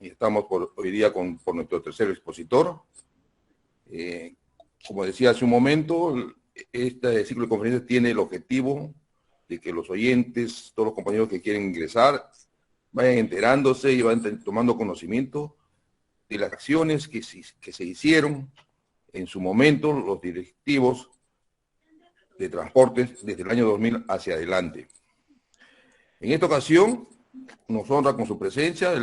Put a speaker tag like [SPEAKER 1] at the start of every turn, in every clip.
[SPEAKER 1] y estamos hoy día por nuestro tercer expositor. Como decía hace un momento, este ciclo de conferencias tiene el objetivo de que los oyentes, todos los compañeros que quieren ingresar, vayan enterándose y vayan tomando conocimiento de las acciones que se hicieron en su momento los directivos de transportes desde el año 2000 hacia adelante. En esta ocasión nos honra con su presencia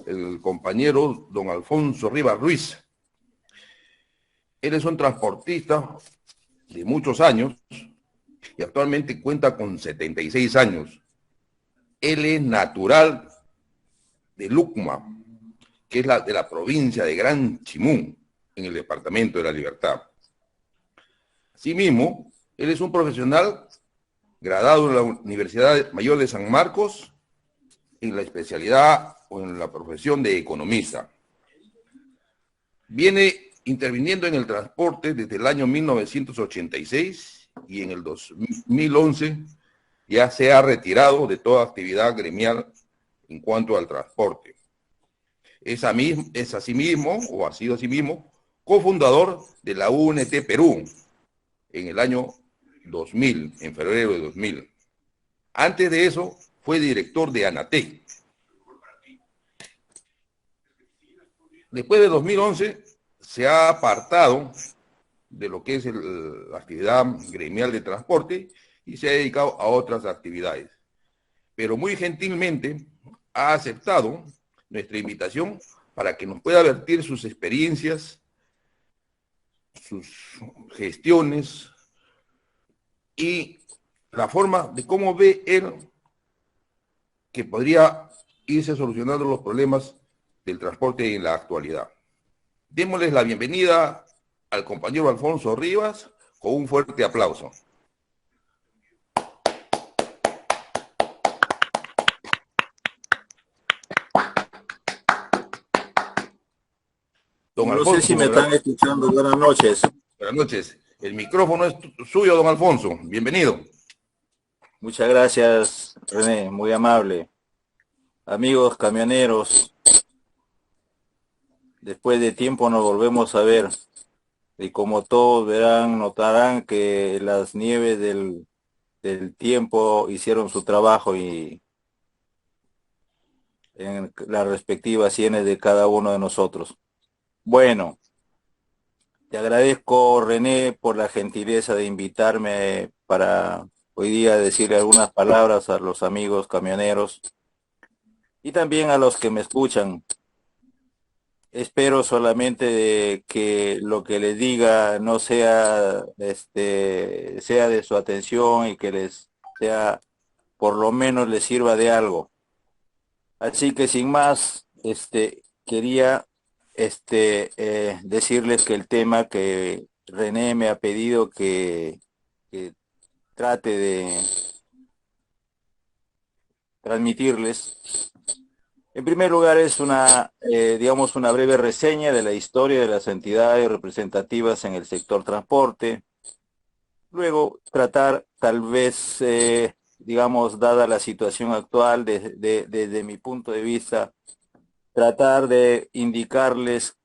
[SPEAKER 1] el compañero don Alfonso Rivas Ruiz. Él es un transportista de muchos años y actualmente cuenta con 76 años. Él es natural de Lucma, que es de la provincia de Gran Chimún, en el departamento de La Libertad. Asimismo, él es un profesional graduado en la Universidad Mayor de San Marcos en la especialidad o en la profesión de economista. Viene interviniendo en el transporte desde el año 1986 y en el 2011 ya se ha retirado de toda actividad gremial en cuanto al transporte. Es asimismo, o ha sido asimismo, cofundador de la UNT Perú en el año 2000, en febrero de 2000. Antes de eso, fue director de ANATEC. Después de 2011, se ha apartado de lo que es la actividad gremial de transporte y se ha dedicado a otras actividades. Pero muy gentilmente ha aceptado nuestra invitación para que nos pueda vertir sus experiencias, sus gestiones y la forma de cómo ve él que podría irse solucionando los problemas del transporte en la actualidad. Démosles la bienvenida al compañero Alfonso Rivas con un fuerte aplauso.
[SPEAKER 2] Don Alfonso, no sé si me están escuchando. Buenas noches.
[SPEAKER 1] Buenas noches. El micrófono es suyo, don Alfonso. Bienvenido.
[SPEAKER 2] Muchas gracias, René. Muy amable. Amigos camioneros, después de tiempo nos volvemos a ver. Y como todos verán, notarán que las nieves del tiempo hicieron su trabajo y en las respectivas sienes de cada uno de nosotros. Bueno, te agradezco, René, por la gentileza de invitarme para hoy día decirle algunas palabras a los amigos camioneros y también a los que me escuchan. Espero solamente que lo que les diga no sea, sea de su atención y que les sea, por lo menos les sirva de algo. Así que sin más, quería decirles que el tema que René me ha pedido que trate de transmitirles, en primer lugar es digamos, una breve reseña de la historia de las entidades representativas en el sector transporte. Luego tratar, tal vez, digamos, dada la situación actual, desde mi punto de vista, tratar de indicarles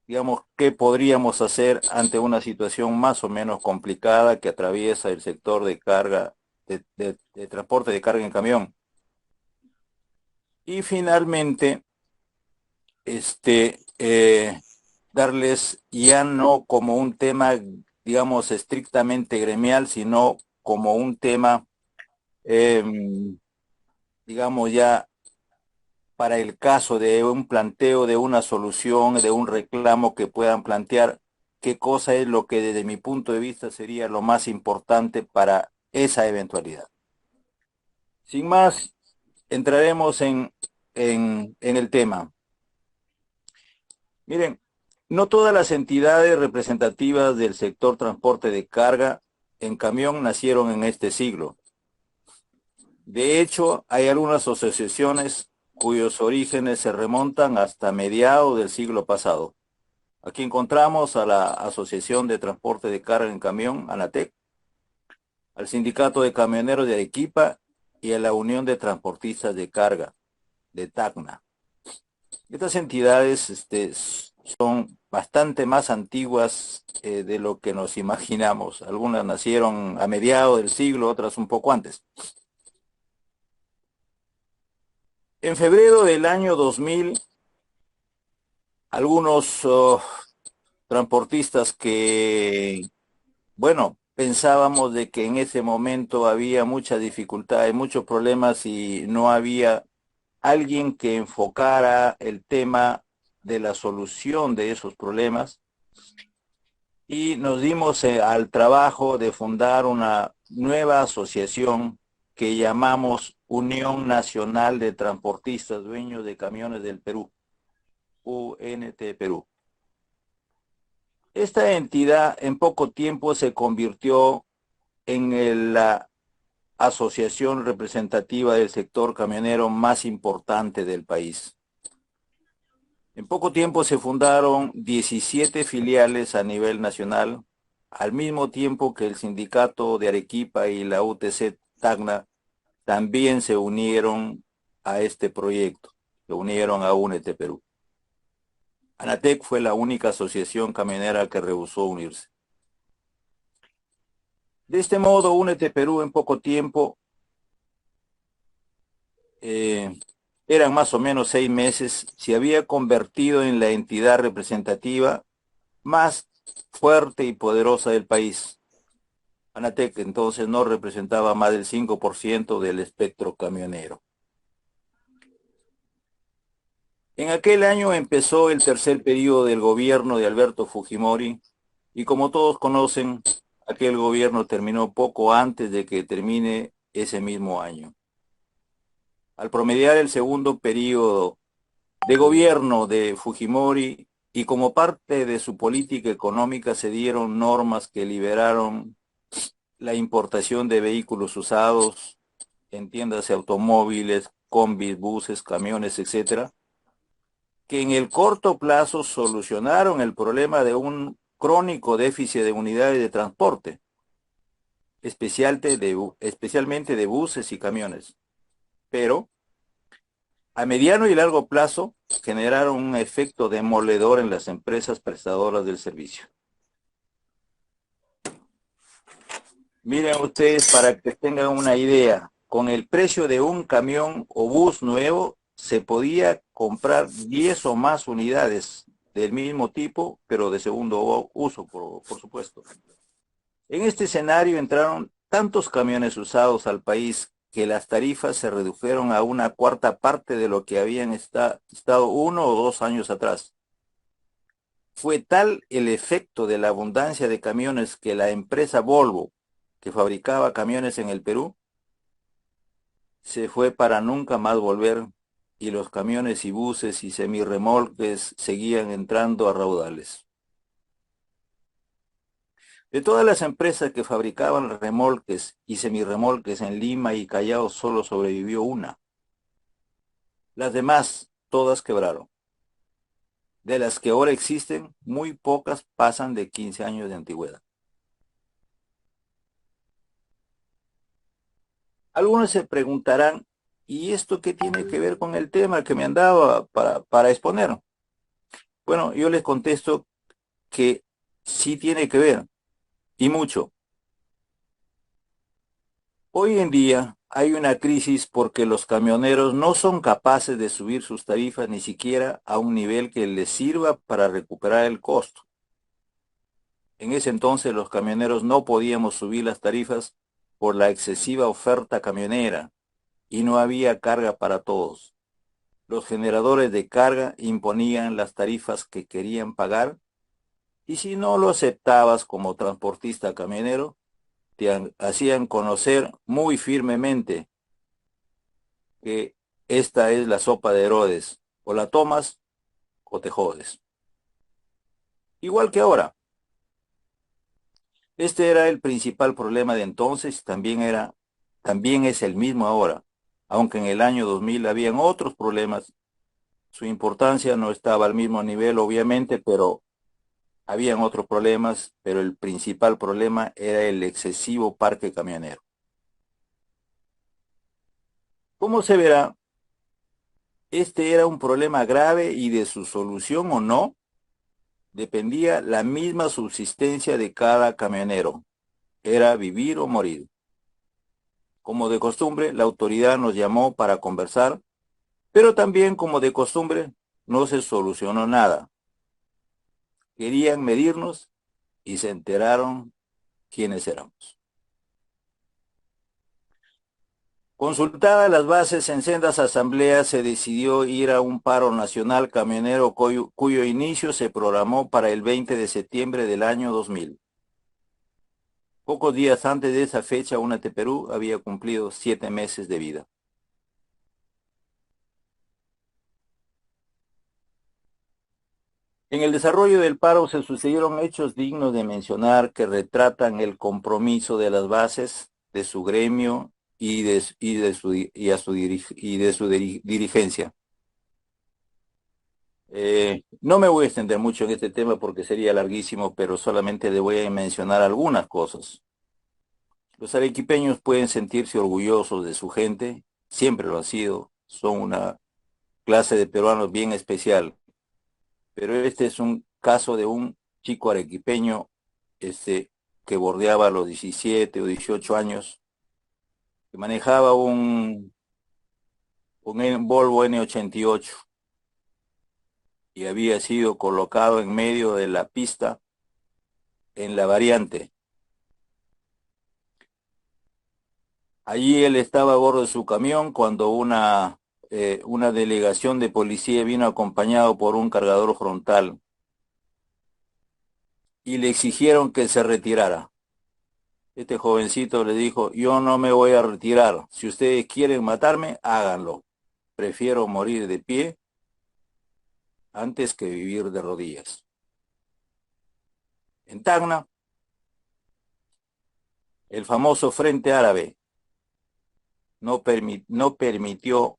[SPEAKER 2] digamos, qué podríamos hacer ante una situación más o menos complicada que atraviesa el sector de carga, de transporte de carga en camión. Y finalmente, darles ya no como un tema, digamos, estrictamente gremial, sino como un tema, digamos, ya para el caso de un planteo, de una solución, de un reclamo que puedan plantear, qué cosa es lo que desde mi punto de vista sería lo más importante para esa eventualidad. Sin más, entraremos en el tema. Miren, no todas las entidades representativas del sector transporte de carga en camión nacieron en este siglo. De hecho, hay algunas asociaciones cuyos orígenes se remontan hasta mediados del siglo pasado. Aquí encontramos a la Asociación de Transporte de Carga en Camión, ANATEC, al Sindicato de Camioneros de Arequipa y a la Unión de Transportistas de Carga. de Tacna. Estas entidades son bastante más antiguas de lo que nos imaginamos. Algunas nacieron a mediados del siglo, otras un poco antes. En febrero del año 2000, algunos transportistas que, bueno, pensábamos de que en ese momento había mucha dificultad y muchos problemas y no había alguien que enfocara el tema de la solución de esos problemas, y nos dimos al trabajo de fundar una nueva asociación que llamamos Unión Nacional de Transportistas Dueños de Camiones del Perú, UNT Perú. Esta entidad en poco tiempo se convirtió en la asociación representativa del sector camionero más importante del país. En poco tiempo se fundaron 17 filiales a nivel nacional, al mismo tiempo que el sindicato de Arequipa y la UTC Tacna también se unieron a este proyecto, se unieron a UNT Perú. ANATEC fue la única asociación camionera que rehusó unirse. De este modo, UNT Perú en poco tiempo, eran más o menos 6 meses, se había convertido en la entidad representativa más fuerte y poderosa del país. ANATEC entonces no representaba más del 5% del espectro camionero. En aquel año empezó el tercer periodo del gobierno de Alberto Fujimori y, como todos conocen, aquel gobierno terminó poco antes de que termine ese mismo año. Al promediar el segundo periodo de gobierno de Fujimori y como parte de su política económica, se dieron normas que liberaron la importación de vehículos usados, entiéndase automóviles, combis, buses, camiones, etcétera, que en el corto plazo solucionaron el problema de un crónico déficit de unidades de transporte, especialmente de buses y camiones. Pero a mediano y largo plazo generaron un efecto demoledor en las empresas prestadoras del servicio. Miren ustedes, para que tengan una idea, con el precio de un camión o bus nuevo se podía comprar 10 o más unidades del mismo tipo, pero de segundo uso, por supuesto. En este escenario entraron tantos camiones usados al país que las tarifas se redujeron a una cuarta parte de lo que habían estado 1 o 2 años atrás. Fue tal el efecto de la abundancia de camiones que la empresa Volvo, que fabricaba camiones en el Perú, se fue para nunca más volver, y los camiones y buses y semirremolques seguían entrando a raudales. De todas las empresas que fabricaban remolques y semirremolques en Lima y Callao, solo sobrevivió una. Las demás, todas quebraron. De las que ahora existen, muy pocas pasan de 15 años de antigüedad. Algunos se preguntarán, ¿y esto qué tiene que ver con el tema que me han dado para exponer? Bueno, yo les contesto que sí tiene que ver, y mucho. Hoy en día hay una crisis porque los camioneros no son capaces de subir sus tarifas ni siquiera a un nivel que les sirva para recuperar el costo. En ese entonces los camioneros no podíamos subir las tarifas por la excesiva oferta camionera y no había carga para todos. Los generadores de carga imponían las tarifas que querían pagar, y si no lo aceptabas como transportista camionero, te hacían conocer muy firmemente que esta es la sopa de Herodes: o la tomas o te jodes. Igual que ahora. Este era el principal problema de entonces, también es el mismo ahora, aunque en el año 2000 habían otros problemas. Su importancia no estaba al mismo nivel, obviamente, pero habían otros problemas, pero el principal problema era el excesivo parque camionero. Como se verá, este era un problema grave y de su solución o no dependía la misma subsistencia de cada camionero. Era vivir o morir. Como de costumbre, la autoridad nos llamó para conversar, pero también como de costumbre no se solucionó nada. Querían medirnos y se enteraron quiénes éramos. Consultadas las bases en sendas asambleas, se decidió ir a un paro nacional camionero cuyo inicio se programó para el 20 de septiembre del año 2000. Pocos días antes de esa fecha, UNAT Perú había cumplido 7 meses de vida. En el desarrollo del paro se sucedieron hechos dignos de mencionar que retratan el compromiso de las bases, de su gremio y de su dirigencia. No me voy a extender mucho en este tema porque sería larguísimo, pero solamente le voy a mencionar algunas cosas. Los arequipeños pueden sentirse orgullosos de su gente, siempre lo han sido, son una clase de peruanos bien especial, pero este es un caso de un chico arequipeño que bordeaba los 17 o 18 años, que manejaba un Volvo N88 y había sido colocado en medio de la pista en la variante. Allí él estaba a bordo de su camión cuando una delegación de policía vino acompañado por un cargador frontal y le exigieron que se retirara. Este jovencito le dijo: yo no me voy a retirar, si ustedes quieren matarme, háganlo. Prefiero morir de pie antes que vivir de rodillas. En Tacna, el famoso Frente Árabe no permitió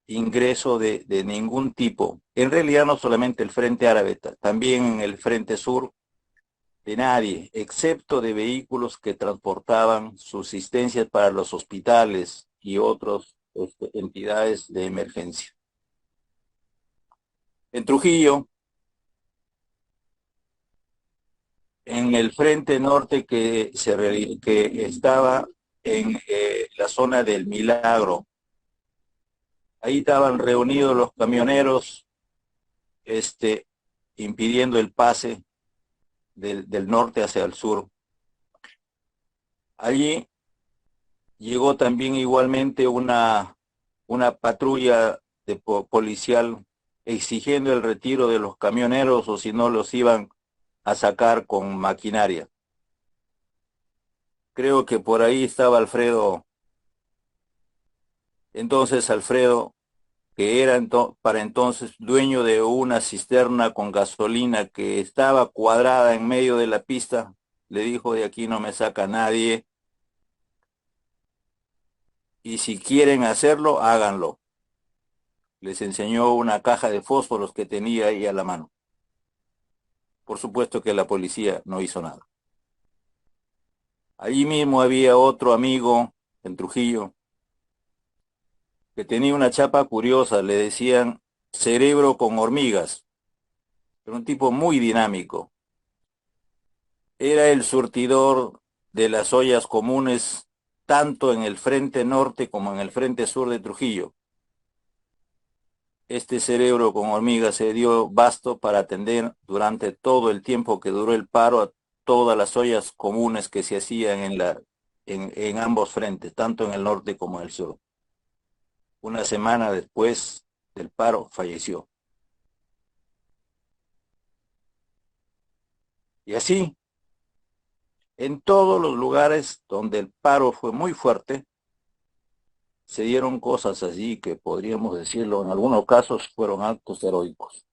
[SPEAKER 2] ingreso de ningún tipo. En realidad no solamente el Frente Árabe, también en el Frente Sur, de nadie, excepto de vehículos que transportaban subsistencias para los hospitales y otras entidades de emergencia. En Trujillo, en el Frente Norte que estaba en la zona del Milagro, ahí estaban reunidos los camioneros impidiendo el pase del norte hacia el sur. Allí llegó también igualmente una patrulla policial exigiendo el retiro de los camioneros o si no los iban a sacar con maquinaria. Creo que por ahí estaba Alfredo. Entonces Alfredo, que era para entonces dueño de una cisterna con gasolina que estaba cuadrada en medio de la pista, le dijo: de aquí no me saca nadie, y si quieren hacerlo, háganlo. Les enseñó una caja de fósforos que tenía ahí a la mano. Por supuesto que la policía no hizo nada. Allí mismo había otro amigo en Trujillo que tenía una chapa curiosa, le decían cerebro con hormigas. Era un tipo muy dinámico. Era el surtidor de las ollas comunes tanto en el frente norte como en el frente sur de Trujillo. Este cerebro con hormigas se dio basto para atender durante todo el tiempo que duró el paro a todas las ollas comunes que se hacían en ambos frentes, tanto en el norte como en el sur. Una semana después del paro falleció. Y así, en todos los lugares donde el paro fue muy fuerte, se dieron cosas así que podríamos decirlo, en algunos casos fueron actos heroicos.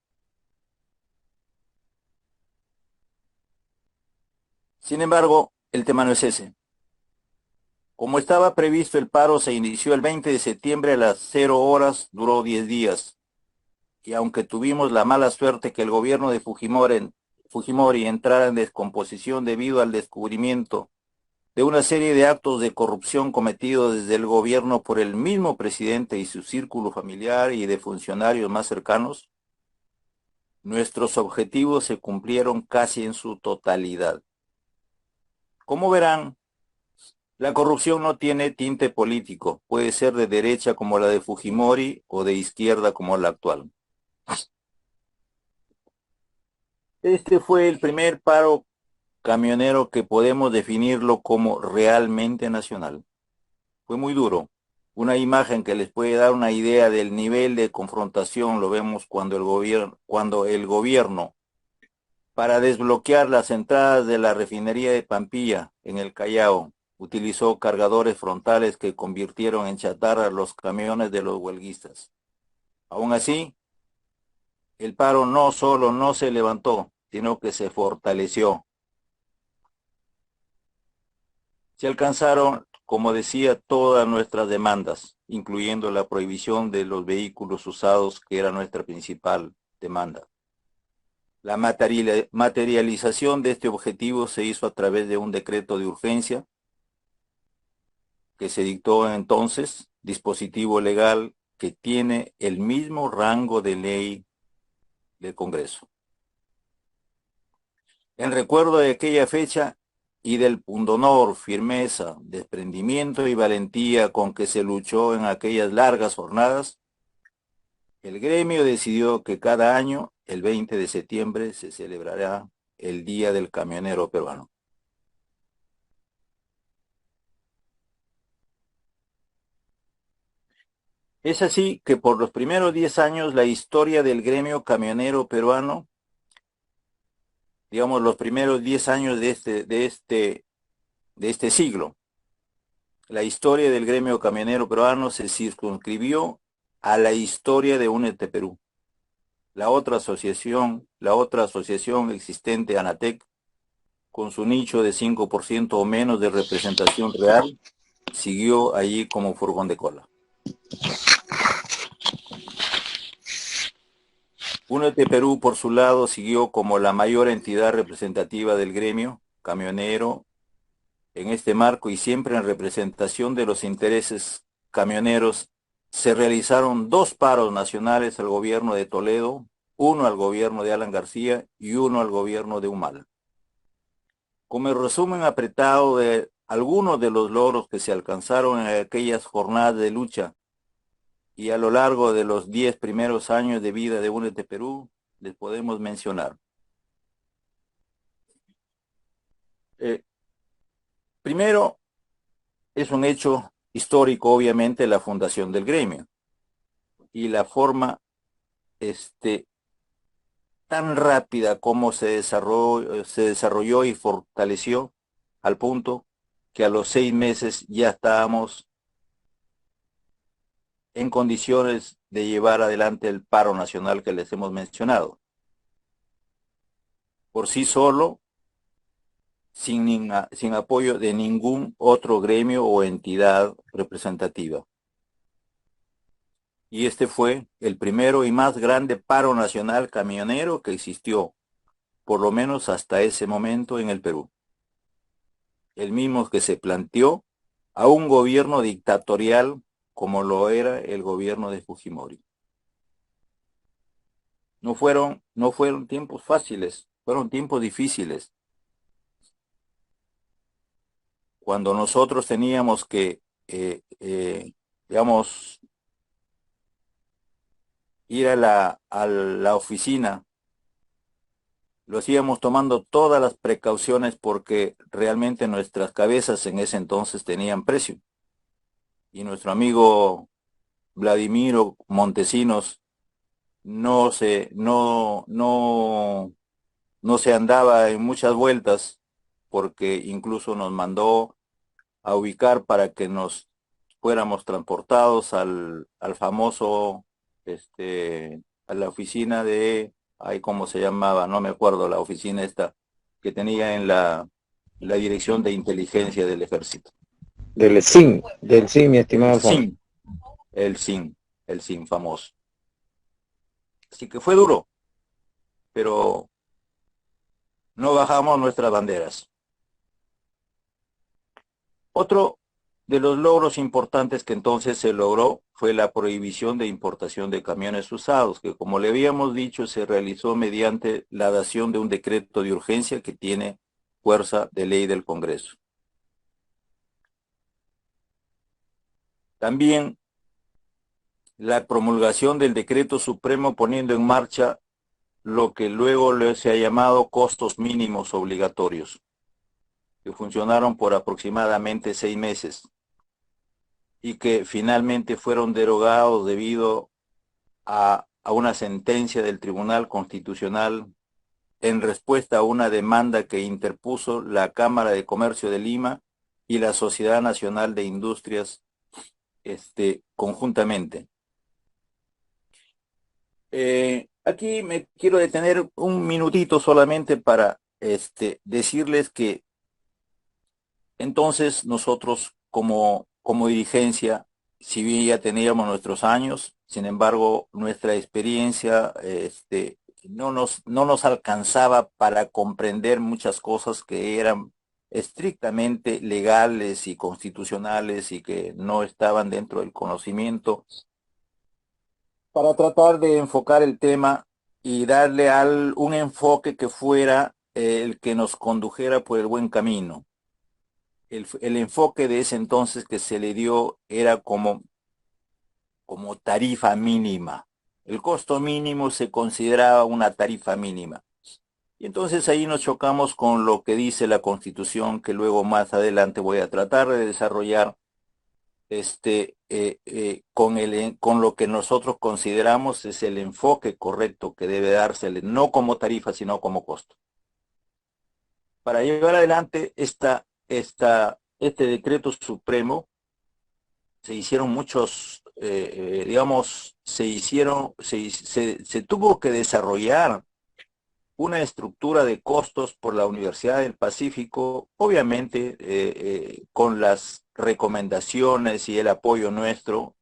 [SPEAKER 2] Sin embargo, el tema no es ese. Como estaba previsto, el paro se inició el 20 de septiembre a las 0 horas, duró 10 días. Y aunque tuvimos la mala suerte que el gobierno de Fujimori entrara en descomposición debido al descubrimiento de una serie de actos de corrupción cometidos desde el gobierno por el mismo presidente y su círculo familiar y de funcionarios más cercanos, nuestros objetivos se cumplieron casi en su totalidad. Como verán, la corrupción no tiene tinte político, puede ser de derecha como la de Fujimori o de izquierda como la actual. Este fue el primer paro camionero que podemos definirlo como realmente nacional. Fue muy duro. Una imagen que les puede dar una idea del nivel de confrontación lo vemos cuando el gobierno, para desbloquear las entradas de la refinería de Pampilla en el Callao, utilizó cargadores frontales que convirtieron en chatarra los camiones de los huelguistas. Aún así, el paro no solo no se levantó, sino que se fortaleció. Se alcanzaron, como decía, todas nuestras demandas, incluyendo la prohibición de los vehículos usados, que era nuestra principal demanda. La materialización de este objetivo se hizo a través de un decreto de urgencia que se dictó entonces, dispositivo legal que tiene el mismo rango de ley del Congreso. En recuerdo de aquella fecha y del pundonor, firmeza, desprendimiento y valentía con que se luchó en aquellas largas jornadas, el gremio decidió que cada año, el 20 de septiembre, se celebrará el Día del Camionero Peruano. Es así que por los primeros 10 años la historia del gremio camionero peruano, digamos los primeros 10 años de este siglo, la historia del gremio camionero peruano se circunscribió a la historia de Únete Perú. La otra asociación existente, ANATEC, con su nicho de 5% o menos de representación real, siguió allí como furgón de cola. Únete Perú, por su lado, siguió como la mayor entidad representativa del gremio camionero en este marco y siempre en representación de los intereses camioneros. Se realizaron 2 paros nacionales al gobierno de Toledo, uno al gobierno de Alan García y uno al gobierno de Humala. Como el resumen apretado de algunos de los logros que se alcanzaron en aquellas jornadas de lucha y a lo largo de los 10 primeros años de vida de Únete Perú, les podemos mencionar. Primero, es un hecho histórico, obviamente, la fundación del gremio y la forma tan rápida como se desarrolló y fortaleció, al punto que a los 6 meses ya estábamos en condiciones de llevar adelante el paro nacional que les hemos mencionado. Por sí solo, sin apoyo de ningún otro gremio o entidad representativa. Y este fue el primero y más grande paro nacional camionero que existió, por lo menos hasta ese momento, en el Perú. El mismo que se planteó a un gobierno dictatorial como lo era el gobierno de Fujimori. No fueron tiempos fáciles, fueron tiempos difíciles. Cuando nosotros teníamos que, digamos, ir a la oficina, lo hacíamos tomando todas las precauciones porque realmente nuestras cabezas en ese entonces tenían precio. Y nuestro amigo Vladimiro Montesinos no se andaba en muchas vueltas, porque incluso nos mandó a ubicar para que nos fuéramos transportados al famoso, a la oficina de, ay, ¿cómo se llamaba? No me acuerdo, la oficina esta que tenía en la Dirección de Inteligencia del Ejército.
[SPEAKER 3] Del SIN, mi estimado Alfonso.
[SPEAKER 2] El SIN famoso. Así que fue duro, pero no bajamos nuestras banderas. Otro de los logros importantes que entonces se logró fue la prohibición de importación de camiones usados, que como le habíamos dicho se realizó mediante la dación de un decreto de urgencia que tiene fuerza de ley del Congreso. También la promulgación del decreto supremo poniendo en marcha lo que luego se ha llamado costos mínimos obligatorios, que funcionaron por aproximadamente 6 meses y que finalmente fueron derogados debido a una sentencia del Tribunal Constitucional en respuesta a una demanda que interpuso la Cámara de Comercio de Lima y la Sociedad Nacional de Industrias conjuntamente. Aquí me quiero detener un minutito solamente para decirles que entonces nosotros como dirigencia, si bien ya teníamos nuestros años, sin embargo nuestra experiencia no nos alcanzaba para comprender muchas cosas que eran estrictamente legales y constitucionales y que no estaban dentro del conocimiento, para tratar de enfocar el tema y darle un enfoque que fuera el que nos condujera por el buen camino. El enfoque de ese entonces que se le dio era como tarifa mínima. El costo mínimo se consideraba una tarifa mínima. Y entonces ahí nos chocamos con lo que dice la Constitución, que luego más adelante voy a tratar de desarrollar con lo que nosotros consideramos es el enfoque correcto que debe dársele, no como tarifa, sino como costo. Para llevar adelante este decreto supremo, se hicieron muchos, digamos, se tuvo que desarrollar una estructura de costos por la Universidad del Pacífico, obviamente con las recomendaciones y el apoyo nuestro,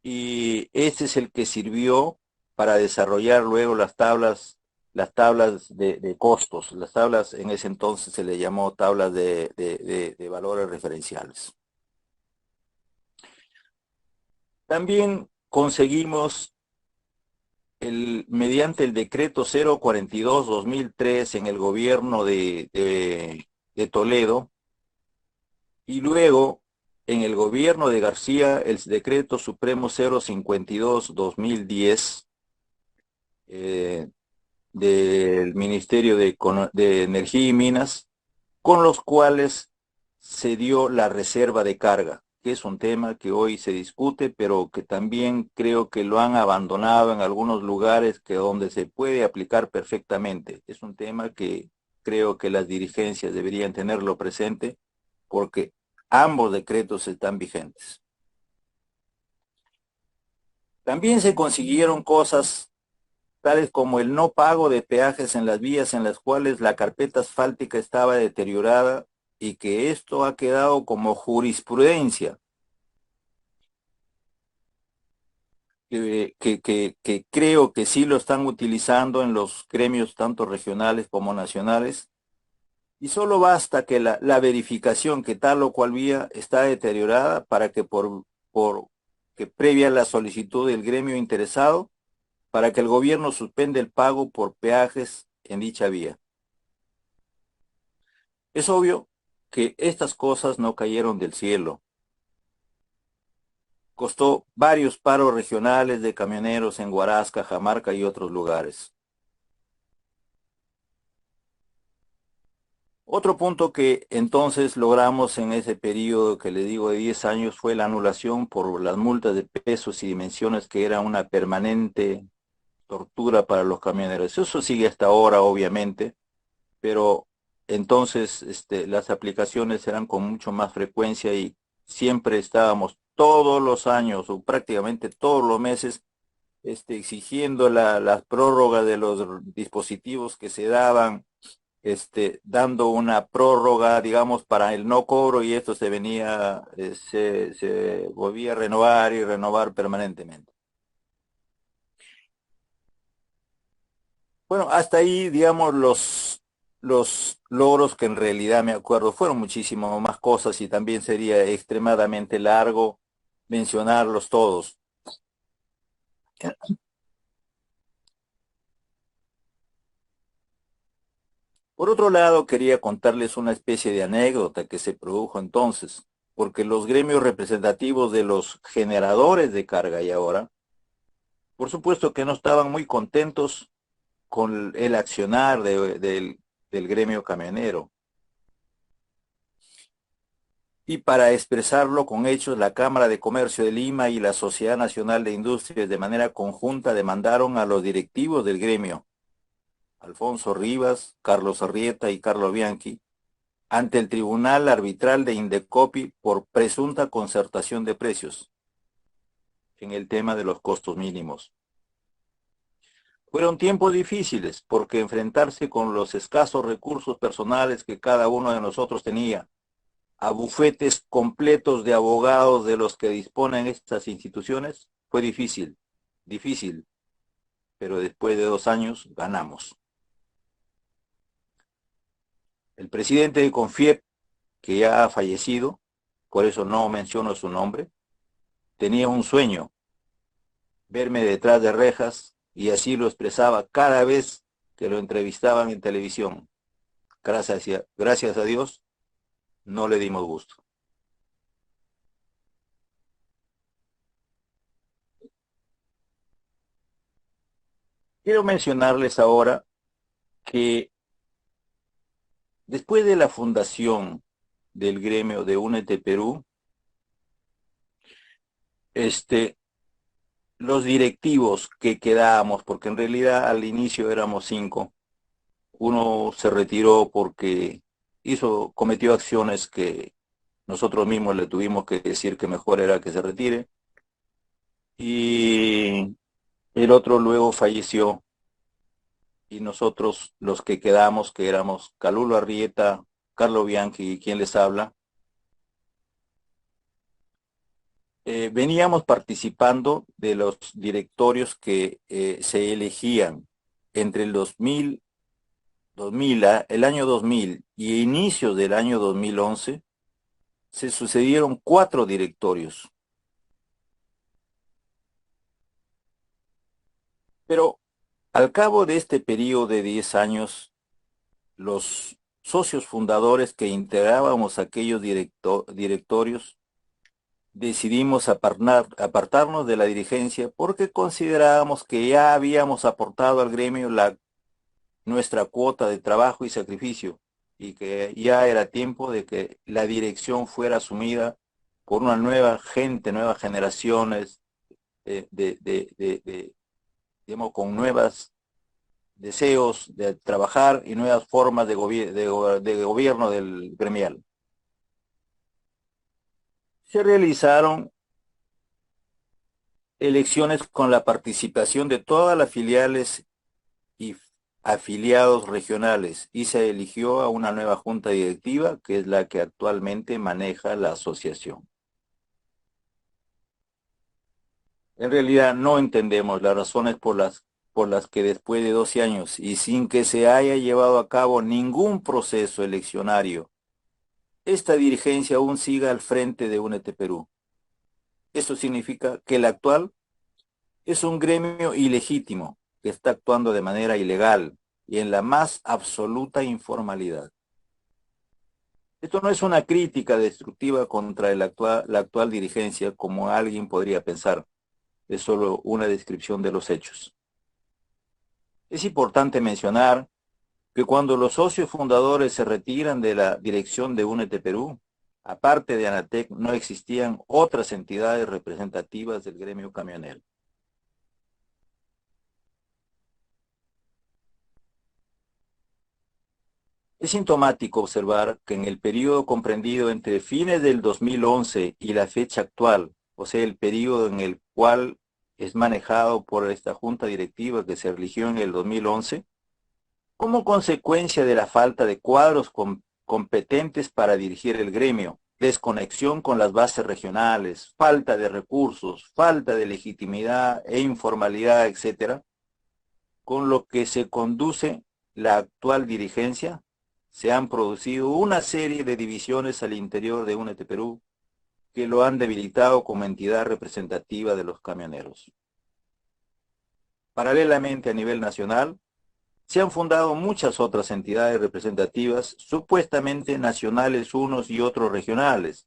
[SPEAKER 2] y ese es el que sirvió para desarrollar luego las tablas de costos. Las tablas en ese entonces se le llamó tablas de valores referenciales. También conseguimos mediante el decreto 042-2003 en el gobierno de Toledo, y luego en el gobierno de García el decreto supremo 052-2010 del Ministerio de Energía y Minas, con los cuales se dio la reserva de carga, que es un tema que hoy se discute, pero que también creo que lo han abandonado en algunos lugares donde se puede aplicar perfectamente. Es un tema que creo que las dirigencias deberían tenerlo presente, porque ambos decretos están vigentes. También se consiguieron cosas tales como el no pago de peajes en las vías en las cuales la carpeta asfáltica estaba deteriorada, y que esto ha quedado como jurisprudencia, que creo que sí lo están utilizando en los gremios tanto regionales como nacionales, y solo basta que la verificación que tal o cual vía está deteriorada para que que previa la solicitud del gremio interesado, para que el gobierno suspenda el pago por peajes en dicha vía. Es obvio que estas cosas no cayeron del cielo. Costó varios paros regionales de camioneros en Huarasca, Jamarca y otros lugares. Otro punto que entonces logramos en ese periodo que le digo de 10 años fue la anulación por las multas de pesos y dimensiones, que era una permanente tortura para los camioneros. Eso sigue hasta ahora, obviamente, pero entonces las aplicaciones eran con mucho más frecuencia y siempre estábamos todos los años o prácticamente todos los meses exigiendo la prórroga de los dispositivos que se daban, dando una prórroga, digamos, para el no cobro, y esto se volvía a renovar y renovar permanentemente. Bueno, hasta ahí, digamos, los logros que en realidad me acuerdo fueron muchísimas más cosas y también sería extremadamente largo mencionarlos todos. Por otro lado, quería contarles una especie de anécdota que se produjo entonces, porque los gremios representativos de los generadores de carga y ahora, por supuesto que no estaban muy contentos con el accionar del gremio camionero. Y para expresarlo con hechos, la Cámara de Comercio de Lima y la Sociedad Nacional de Industrias de manera conjunta demandaron a los directivos del gremio, Alfonso Rivas, Carlos Arrieta y Carlos Bianchi, ante el Tribunal Arbitral de Indecopi por presunta concertación de precios en el tema de los costos mínimos. Fueron tiempos difíciles porque enfrentarse con los escasos recursos personales que cada uno de nosotros tenía, a bufetes completos de abogados de los que disponen estas instituciones, fue difícil, pero después de 2 años ganamos. El presidente de Confiep, que ya ha fallecido, por eso no menciono su nombre, tenía un sueño, verme detrás de rejas, y así lo expresaba cada vez que lo entrevistaban en televisión. Gracias a Dios, no le dimos gusto. Quiero mencionarles ahora que después de la fundación del gremio de Únete Perú, los directivos que quedábamos, porque en realidad al inicio éramos 5, uno se retiró porque cometió acciones que nosotros mismos le tuvimos que decir que mejor era que se retire, y el otro luego falleció, y nosotros los que quedamos, que éramos Calulo Arrieta, Carlo Bianchi y quien les habla, veníamos participando de los directorios que se elegían entre el 2000, el año 2000 y inicios del año 2011, se sucedieron 4 directorios. Pero al cabo de este periodo de 10 años, los socios fundadores que integrábamos aquellos directorios decidimos apartarnos de la dirigencia porque considerábamos que ya habíamos aportado al gremio nuestra cuota de trabajo y sacrificio, y que ya era tiempo de que la dirección fuera asumida por una nueva gente, nuevas generaciones, digamos, con nuevos deseos de trabajar y nuevas formas de gobierno del gremial. Se realizaron elecciones con la participación de todas las filiales y afiliados regionales, y se eligió a una nueva junta directiva que es la que actualmente maneja la asociación. En realidad no entendemos las razones por las que después de 12 años y sin que se haya llevado a cabo ningún proceso eleccionario, esta dirigencia aún siga al frente de Únete Perú. Esto significa que el actual es un gremio ilegítimo que está actuando de manera ilegal y en la más absoluta informalidad. Esto no es una crítica destructiva contra la actual dirigencia, como alguien podría pensar. Es solo una descripción de los hechos. Es importante mencionar que cuando los socios fundadores se retiran de la dirección de Únete Perú, aparte de Anatec, no existían otras entidades representativas del gremio camionero. Es sintomático observar que en el periodo comprendido entre fines del 2011 y la fecha actual, o sea, el periodo en el cual es manejado por esta junta directiva que se eligió en el 2011, como consecuencia de la falta de cuadros competentes para dirigir el gremio, desconexión con las bases regionales, falta de recursos, falta de legitimidad e informalidad, etc., con lo que se conduce la actual dirigencia, se han producido una serie de divisiones al interior de Únete Perú que lo han debilitado como entidad representativa de los camioneros. Paralelamente, a nivel nacional, se han fundado muchas otras entidades representativas, supuestamente nacionales unos y otros regionales,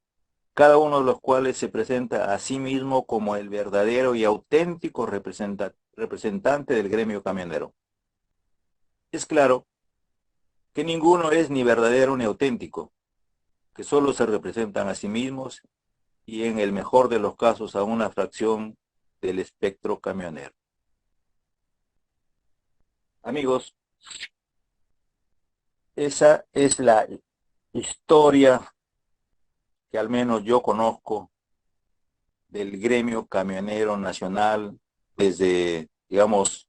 [SPEAKER 2] cada uno de los cuales se presenta a sí mismo como el verdadero y auténtico representante del gremio camionero. Es claro que ninguno es ni verdadero ni auténtico, que solo se representan a sí mismos y en el mejor de los casos a una fracción del espectro camionero. Amigos, esa es la historia que al menos yo conozco del gremio camionero nacional desde, digamos,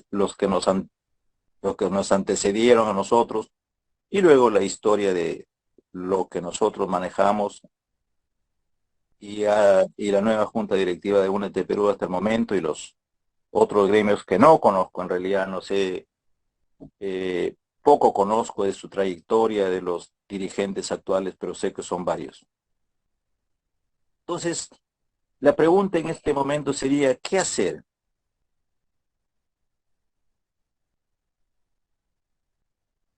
[SPEAKER 2] los que nos antecedieron a nosotros, y luego la historia de lo que nosotros manejamos y la nueva junta directiva de Únete Perú hasta el momento, y los otros gremios que no conozco, en realidad no sé, poco conozco de su trayectoria, de los dirigentes actuales, pero sé que son varios. Entonces, la pregunta en este momento sería, ¿qué hacer?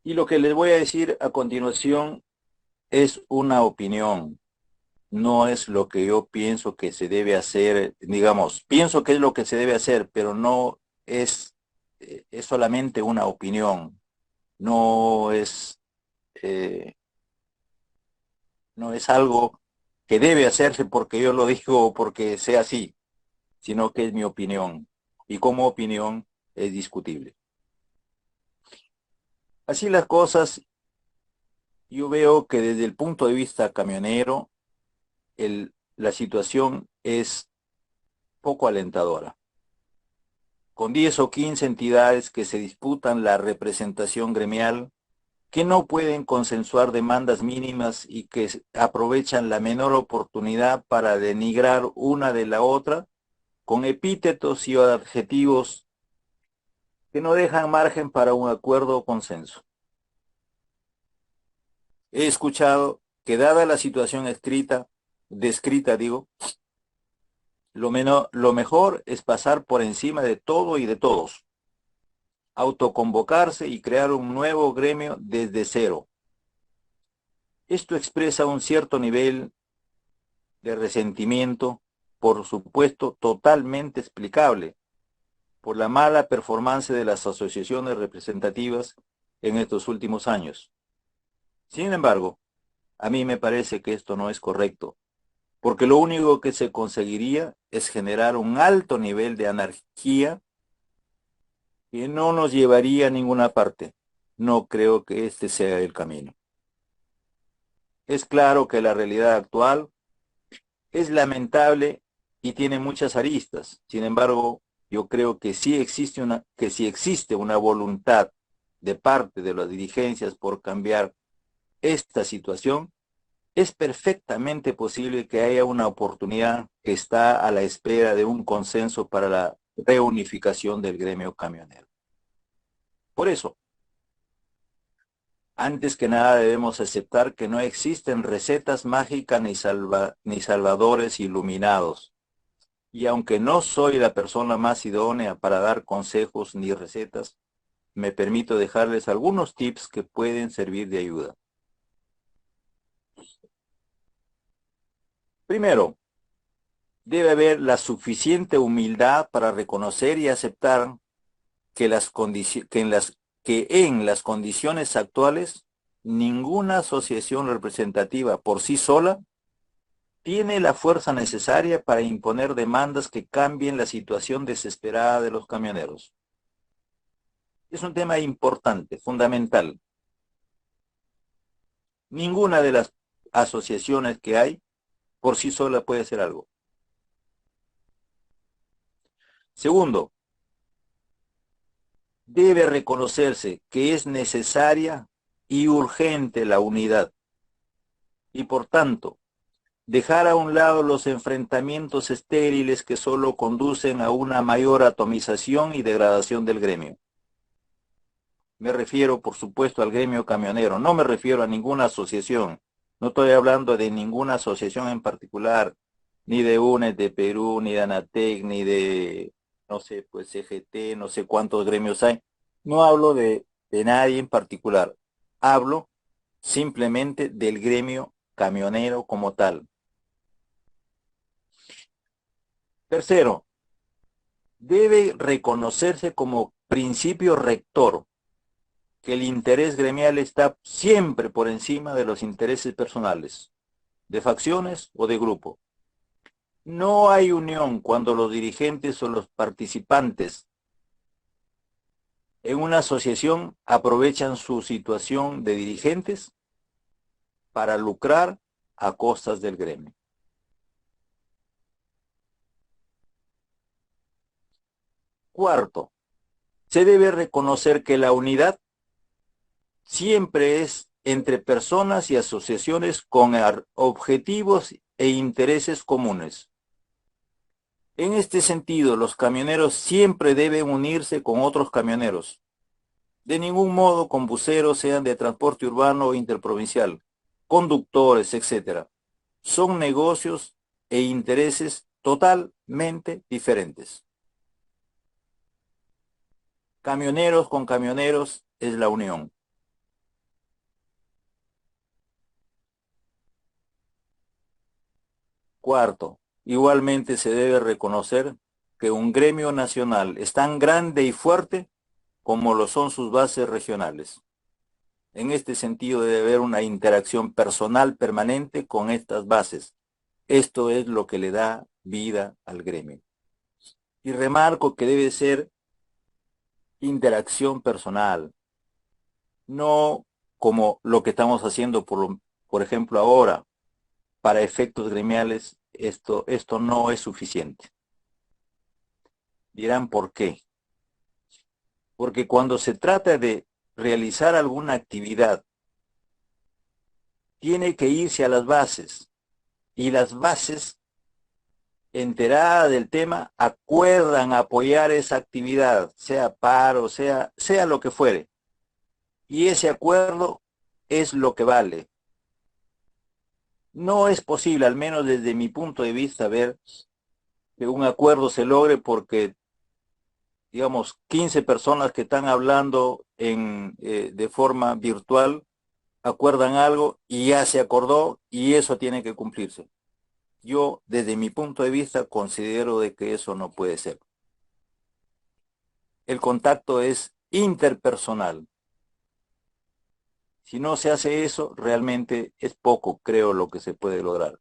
[SPEAKER 2] Y lo que les voy a decir a continuación es una opinión, no es lo que yo pienso que se debe hacer, digamos, pienso que es lo que se debe hacer, pero no es, es solamente una opinión, no es, no es algo que debe hacerse porque yo lo digo o porque sea así, sino que es mi opinión, y como opinión es discutible. Así las cosas, yo veo que desde el punto de vista camionero, la situación es poco alentadora. Con 10 o 15 entidades que se disputan la representación gremial, que no pueden consensuar demandas mínimas y que aprovechan la menor oportunidad para denigrar una de la otra, con epítetos y adjetivos que no dejan margen para un acuerdo o consenso. He escuchado que, dada la situación descrita, lo mejor es pasar por encima de todo y de todos, autoconvocarse y crear un nuevo gremio desde cero. Esto expresa un cierto nivel de resentimiento, por supuesto totalmente explicable, por la mala performance de las asociaciones representativas en estos últimos años. Sin embargo, a mí me parece que esto no es correcto, porque lo único que se conseguiría es generar un alto nivel de anarquía que no nos llevaría a ninguna parte. No creo que este sea el camino. Es claro que la realidad actual es lamentable y tiene muchas aristas. Sin embargo, yo creo que sí existe una voluntad de parte de las dirigencias por cambiar esta situación. Es perfectamente posible que haya una oportunidad que está a la espera de un consenso para la reunificación del gremio camionero. Por eso, antes que nada debemos aceptar que no existen recetas mágicas ni salvadores iluminados. Y aunque no soy la persona más idónea para dar consejos ni recetas, me permito dejarles algunos tips que pueden servir de ayuda. Primero, debe haber la suficiente humildad para reconocer y aceptar que en las condiciones actuales ninguna asociación representativa por sí sola tiene la fuerza necesaria para imponer demandas que cambien la situación desesperada de los camioneros. Es un tema importante, fundamental. Ninguna de las asociaciones que hay por sí sola puede hacer algo. Segundo, debe reconocerse que es necesaria y urgente la unidad y, por tanto, dejar a un lado los enfrentamientos estériles que solo conducen a una mayor atomización y degradación del gremio. Me refiero, por supuesto, al gremio camionero. No me refiero a ninguna asociación. No estoy hablando de ninguna asociación en particular, ni de UNES de Perú, ni de ANATEC, ni de, no sé, pues CGT, no sé cuántos gremios hay. No hablo de nadie en particular. Hablo simplemente del gremio camionero como tal. Tercero, debe reconocerse como principio rector que el interés gremial está siempre por encima de los intereses personales, de facciones o de grupo. No hay unión cuando los dirigentes o los participantes en una asociación aprovechan su situación de dirigentes para lucrar a costas del gremio. Cuarto, se debe reconocer que la unidad siempre es entre personas y asociaciones con objetivos e intereses comunes. En este sentido, los camioneros siempre deben unirse con otros camioneros. De ningún modo con buceros, sean de transporte urbano o interprovincial, conductores, etc. Son negocios e intereses totalmente diferentes. Camioneros con camioneros es la unión. Cuarto, igualmente se debe reconocer que un gremio nacional es tan grande y fuerte como lo son sus bases regionales. En este sentido debe haber una interacción personal permanente con estas bases. Esto es lo que le da vida al gremio. Y remarco que debe ser interacción personal, no como lo que estamos haciendo, por ejemplo, ahora, para efectos gremiales, esto no es suficiente. Dirán, ¿por qué? Porque cuando se trata de realizar alguna actividad, tiene que irse a las bases, y las bases, enteradas del tema, acuerdan apoyar esa actividad, sea paro, sea lo que fuere. Y ese acuerdo es lo que vale. No es posible, al menos desde mi punto de vista, ver que un acuerdo se logre porque, digamos, 15 personas que están hablando de forma virtual acuerdan algo y ya se acordó y eso tiene que cumplirse. Yo, desde mi punto de vista, considero de que eso no puede ser. El contacto es interpersonal. Si no se hace eso, realmente es poco, creo, lo que se puede lograr.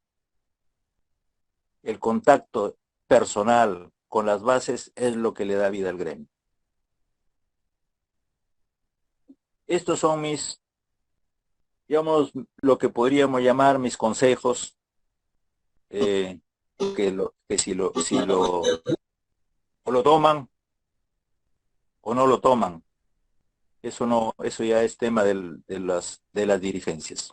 [SPEAKER 2] El contacto personal con las bases es lo que le da vida al gremio. Estos son mis, digamos, lo que podríamos llamar mis consejos, que o lo toman o no lo toman. Eso ya es tema de las dirigencias.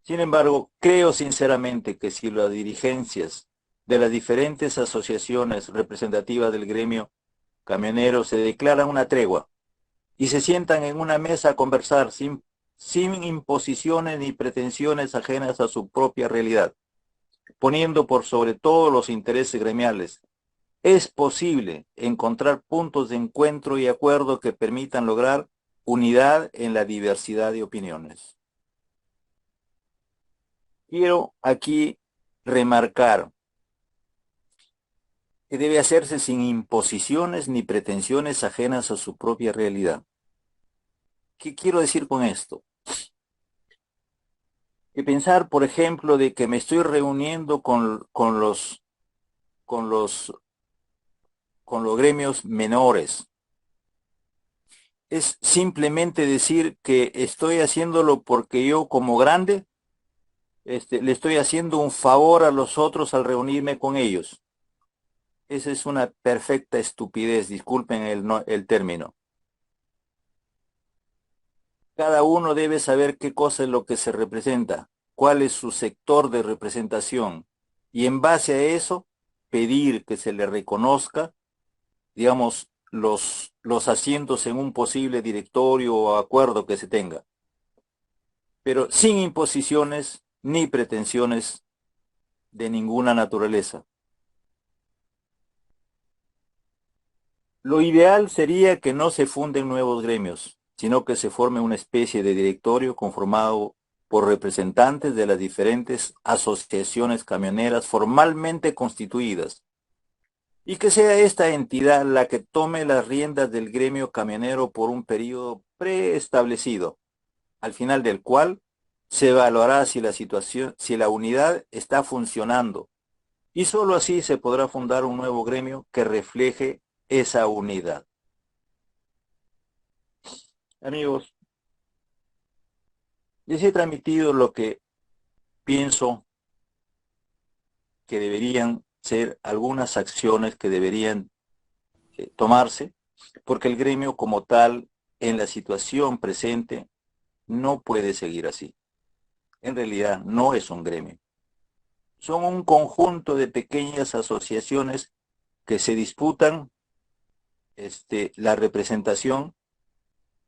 [SPEAKER 2] Sin embargo, creo sinceramente que si las dirigencias de las diferentes asociaciones representativas del gremio camionero se declaran una tregua y se sientan en una mesa a conversar sin imposiciones ni pretensiones ajenas a su propia realidad, poniendo por sobre todo los intereses gremiales, es posible encontrar puntos de encuentro y acuerdo que permitan lograr unidad en la diversidad de opiniones. Quiero aquí remarcar que debe hacerse sin imposiciones ni pretensiones ajenas a su propia realidad. ¿Qué quiero decir con esto? Que pensar, por ejemplo, de que me estoy reuniendo con los gremios menores. Es simplemente decir que estoy haciéndolo porque yo como grande le estoy haciendo un favor a los otros al reunirme con ellos. Esa es una perfecta estupidez, disculpen el término. Cada uno debe saber qué cosa es lo que se representa, cuál es su sector de representación, y en base a eso pedir que se le reconozca, digamos, los asientos en un posible directorio o acuerdo que se tenga, pero sin imposiciones ni pretensiones de ninguna naturaleza. Lo ideal sería que no se funden nuevos gremios, sino que se forme una especie de directorio conformado por representantes de las diferentes asociaciones camioneras formalmente constituidas, y que sea esta entidad la que tome las riendas del gremio camionero por un periodo preestablecido, al final del cual se evaluará si la situación, si la unidad está funcionando, y sólo así se podrá fundar un nuevo gremio que refleje esa unidad. Amigos, les he transmitido lo que pienso que deberían ser algunas acciones que deberían tomarse, porque el gremio como tal, en la situación presente, no puede seguir así. En realidad no es un gremio. Son un conjunto de pequeñas asociaciones que se disputan la representación,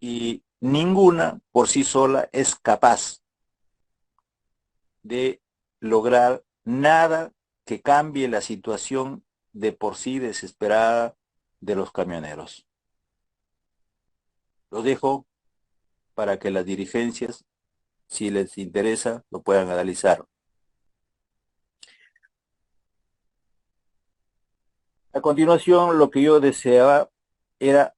[SPEAKER 2] y ninguna por sí sola es capaz de lograr nada que cambie la situación de por sí desesperada de los camioneros. Lo dejo para que las dirigencias, si les interesa, lo puedan analizar. A continuación, lo que yo deseaba era,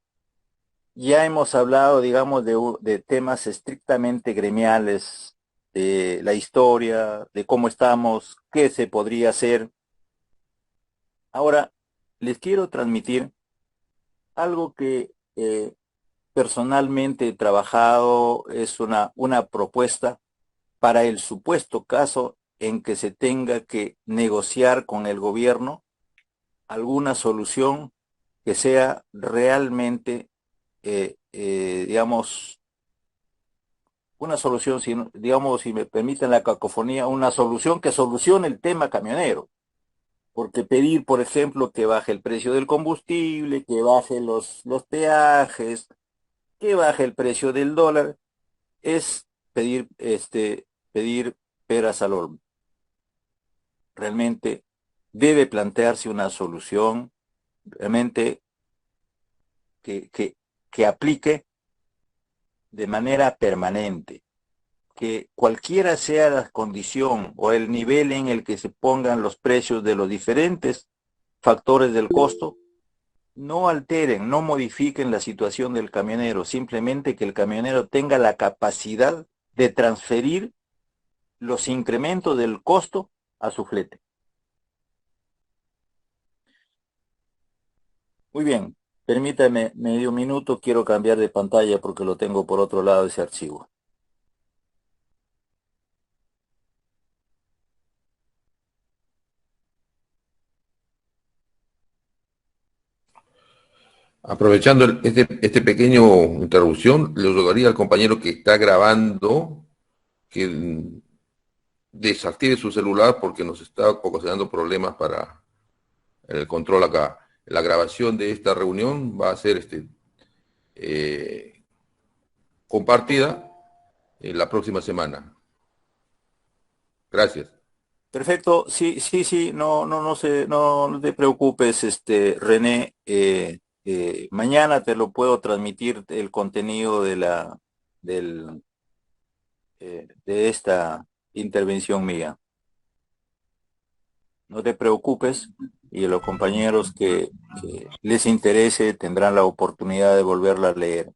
[SPEAKER 2] ya hemos hablado, digamos, de temas estrictamente gremiales, de la historia, de cómo estamos, qué se podría hacer. Ahora, les quiero transmitir algo que personalmente he trabajado, es una propuesta para el supuesto caso en que se tenga que negociar con el gobierno alguna solución que sea realmente, digamos, una solución, digamos, si me permiten la cacofonía, una solución que solucione el tema camionero. Porque pedir, por ejemplo, que baje el precio del combustible, que baje los peajes, que baje el precio del dólar, es pedir peras al olmo. Realmente debe plantearse una solución realmente que aplique de manera permanente, que cualquiera sea la condición o el nivel en el que se pongan los precios de los diferentes factores del costo, no alteren, no modifiquen la situación del camionero, simplemente que el camionero tenga la capacidad de transferir los incrementos del costo a su flete. Muy bien, permítame medio minuto, quiero cambiar de pantalla porque lo tengo por otro lado ese archivo.
[SPEAKER 1] Aprovechando este pequeño interrupción, le rogaría al compañero que está grabando que desactive su celular porque nos está ocasionando problemas para el control acá. La grabación de esta reunión va a ser eh, compartida la próxima semana. Gracias.
[SPEAKER 2] Perfecto, sí, sí, sí, no te preocupes, René, mañana te lo puedo transmitir el contenido del, de esta intervención mía. No te preocupes, y los compañeros que les interese tendrán la oportunidad de volverla a leer.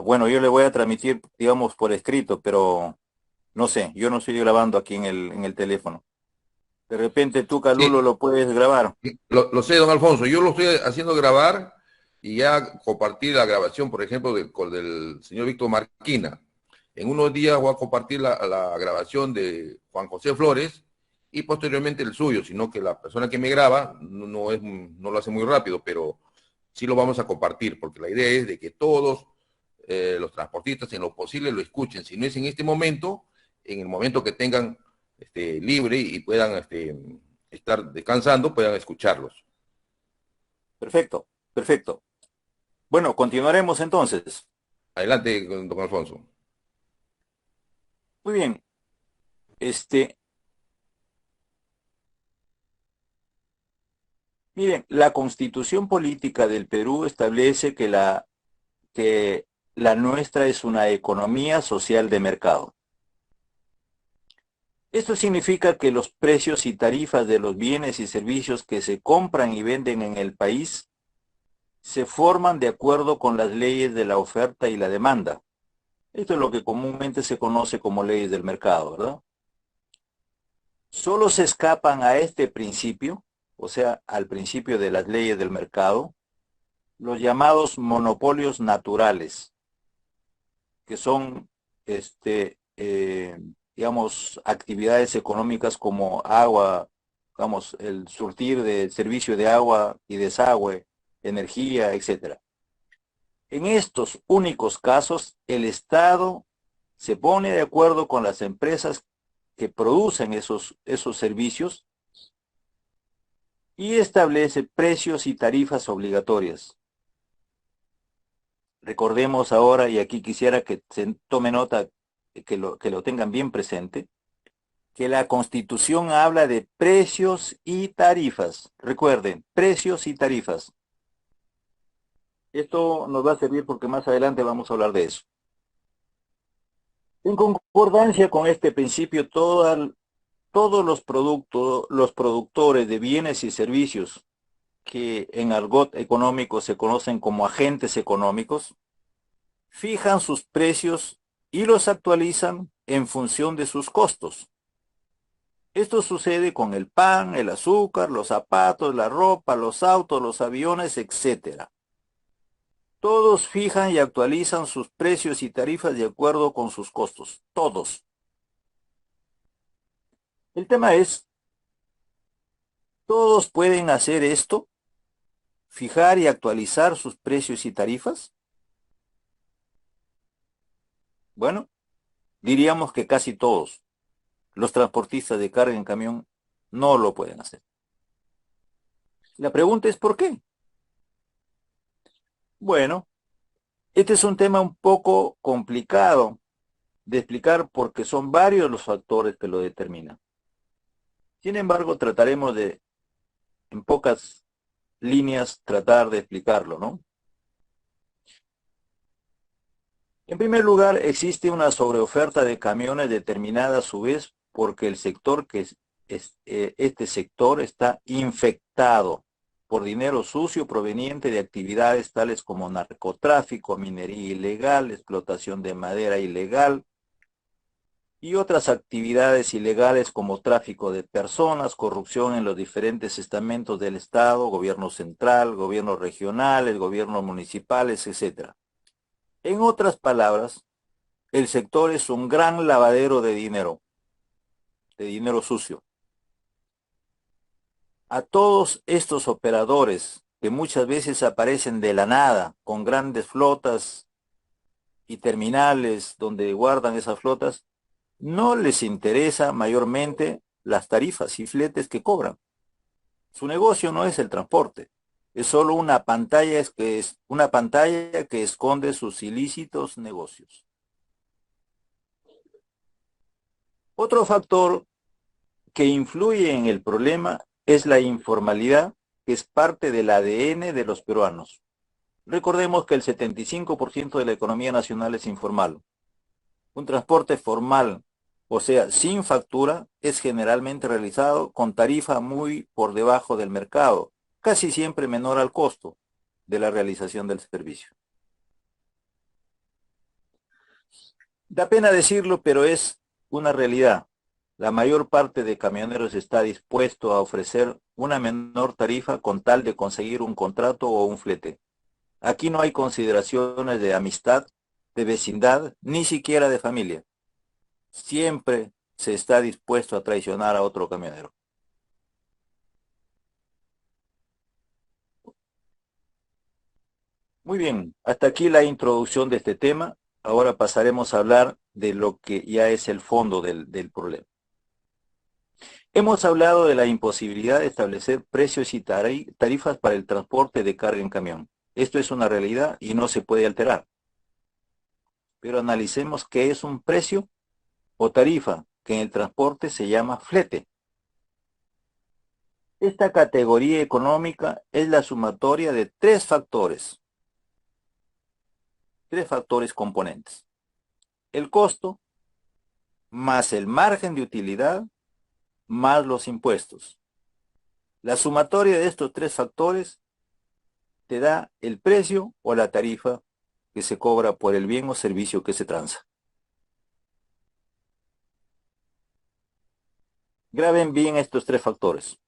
[SPEAKER 2] Bueno, yo le voy a transmitir, digamos, por escrito, pero no sé, yo no estoy grabando aquí en el teléfono. De repente tú, Calulo,
[SPEAKER 1] Sí,
[SPEAKER 2] lo puedes grabar.
[SPEAKER 1] lo sé, don Alfonso. Yo lo estoy haciendo grabar y ya compartir la grabación, por ejemplo, con del señor Víctor Marquina. En unos días voy a compartir la grabación de Juan José Flores y posteriormente el suyo, sino que la persona que me graba no lo hace muy rápido, pero sí lo vamos a compartir, porque la idea es de que todos los transportistas en lo posible lo escuchen. Si no es en este momento, en el momento que tengan libre y puedan estar descansando, puedan escucharlos.
[SPEAKER 2] Perfecto, perfecto. Bueno, continuaremos entonces.
[SPEAKER 1] Adelante, don Alfonso.
[SPEAKER 2] Muy bien. Este, Miren, la Constitución Política del Perú establece que la nuestra es una economía social de mercado. Esto significa que los precios y tarifas de los bienes y servicios que se compran y venden en el país se forman de acuerdo con las leyes de la oferta y la demanda. Esto es lo que comúnmente se conoce como leyes del mercado, ¿verdad? Solo se escapan a este principio, o sea, al principio de las leyes del mercado, los llamados monopolios naturales, que son, digamos, actividades económicas como agua, digamos, el surtir de servicio de agua y desagüe, energía, etcétera. En estos únicos casos, el Estado se pone de acuerdo con las empresas que producen esos servicios y establece precios y tarifas obligatorias. Recordemos ahora, y aquí quisiera que se tome nota, que lo tengan bien presente, que la Constitución habla de precios y tarifas. Recuerden, precios y tarifas. Esto nos va a servir porque más adelante vamos a hablar de eso. En concordancia con este principio, todos los productores de bienes y servicios que en argot económico se conocen como agentes económicos, fijan sus precios y los actualizan en función de sus costos. Esto sucede con el pan, el azúcar, los zapatos, la ropa, los autos, los aviones, etc. Todos fijan y actualizan sus precios y tarifas de acuerdo con sus costos. Todos. El tema es, ¿todos pueden hacer esto? ¿Fijar y actualizar sus precios y tarifas? Bueno, diríamos que casi todos. Los transportistas de carga en camión no lo pueden hacer. La pregunta es ¿por qué? Bueno, este es un tema un poco complicado de explicar porque son varios los factores que lo determinan. Sin embargo, trataremos de, en pocas líneas, tratar de explicarlo, ¿no? En primer lugar, existe una sobreoferta de camiones determinada a su vez porque el sector este sector está infectado por dinero sucio proveniente de actividades tales como narcotráfico, minería ilegal, explotación de madera ilegal y otras actividades ilegales como tráfico de personas, corrupción en los diferentes estamentos del Estado, gobierno central, gobiernos regionales, gobiernos municipales, etc. En otras palabras, el sector es un gran lavadero de dinero sucio. A todos estos operadores que muchas veces aparecen de la nada, con grandes flotas y terminales donde guardan esas flotas, no les interesa mayormente las tarifas y fletes que cobran. Su negocio no es el transporte, es solo una pantalla que esconde sus ilícitos negocios. Otro factor que influye en el problema es la informalidad, que es parte del ADN de los peruanos. Recordemos que el 75% de la economía nacional es informal. Un transporte formal, o sea, sin factura, es generalmente realizado con tarifa muy por debajo del mercado, casi siempre menor al costo de la realización del servicio. Da pena decirlo, pero es una realidad. La mayor parte de camioneros está dispuesto a ofrecer una menor tarifa con tal de conseguir un contrato o un flete. Aquí no hay consideraciones de amistad, de vecindad, ni siquiera de familia. Siempre se está dispuesto a traicionar a otro camionero. Muy bien, hasta aquí la introducción de este tema. Ahora pasaremos a hablar de lo que ya es el fondo del problema. Hemos hablado de la imposibilidad de establecer precios y tarifas para el transporte de carga en camión. Esto es una realidad y no se puede alterar. Pero analicemos qué es un precio o tarifa, que en el transporte se llama flete. Esta categoría económica es la sumatoria de tres factores componentes. El costo, más el margen de utilidad, más los impuestos. La sumatoria de estos tres factores te da el precio o la tarifa que se cobra por el bien o servicio que se transa. Graben bien estos tres factores.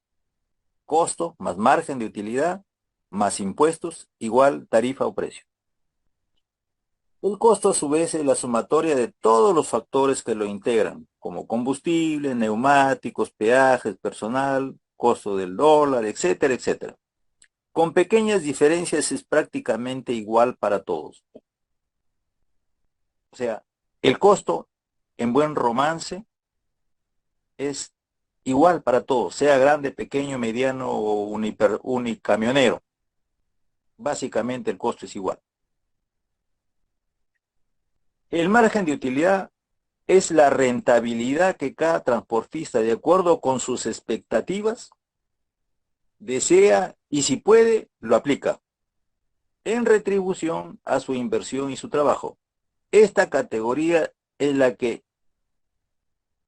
[SPEAKER 2] Costo más margen de utilidad más impuestos igual tarifa o precio. El costo a su vez es la sumatoria de todos los factores que lo integran, como combustible, neumáticos, peajes, personal, costo del dólar, etcétera, etcétera. Con pequeñas diferencias es prácticamente igual para todos. O sea, el costo en buen romance es igual para todos, sea grande, pequeño, mediano o unicamionero. Básicamente el costo es igual. El margen de utilidad es la rentabilidad que cada transportista, de acuerdo con sus expectativas, desea y si puede, lo aplica en retribución a su inversión y su trabajo. Esta categoría es la que,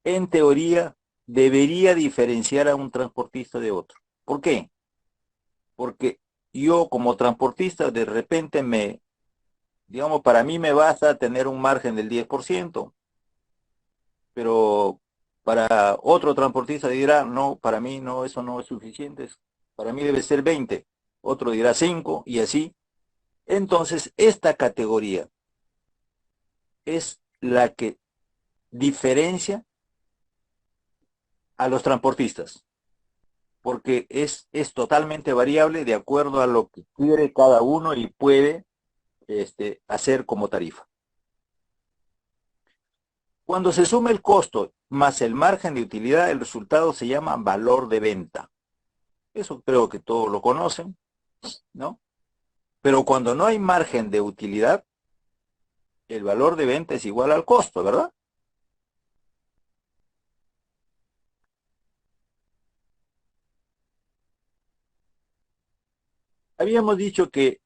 [SPEAKER 2] en teoría, debería diferenciar a un transportista de otro. ¿Por qué? Porque yo como transportista de repente digamos, para mí me basta tener un margen del 10%, pero para otro transportista dirá, no, para mí no, eso no es suficiente, para mí debe ser 20, otro dirá 5 y así. Entonces, esta categoría es la que diferencia a los transportistas, porque es totalmente variable de acuerdo a lo que quiere cada uno y puede hacer como tarifa. Cuando se suma el costo más el margen de utilidad, el resultado se llama valor de venta. Eso creo que todos lo conocen, ¿no? Pero cuando no hay margen de utilidad, el valor de venta es igual al costo, ¿verdad? Habíamos dicho que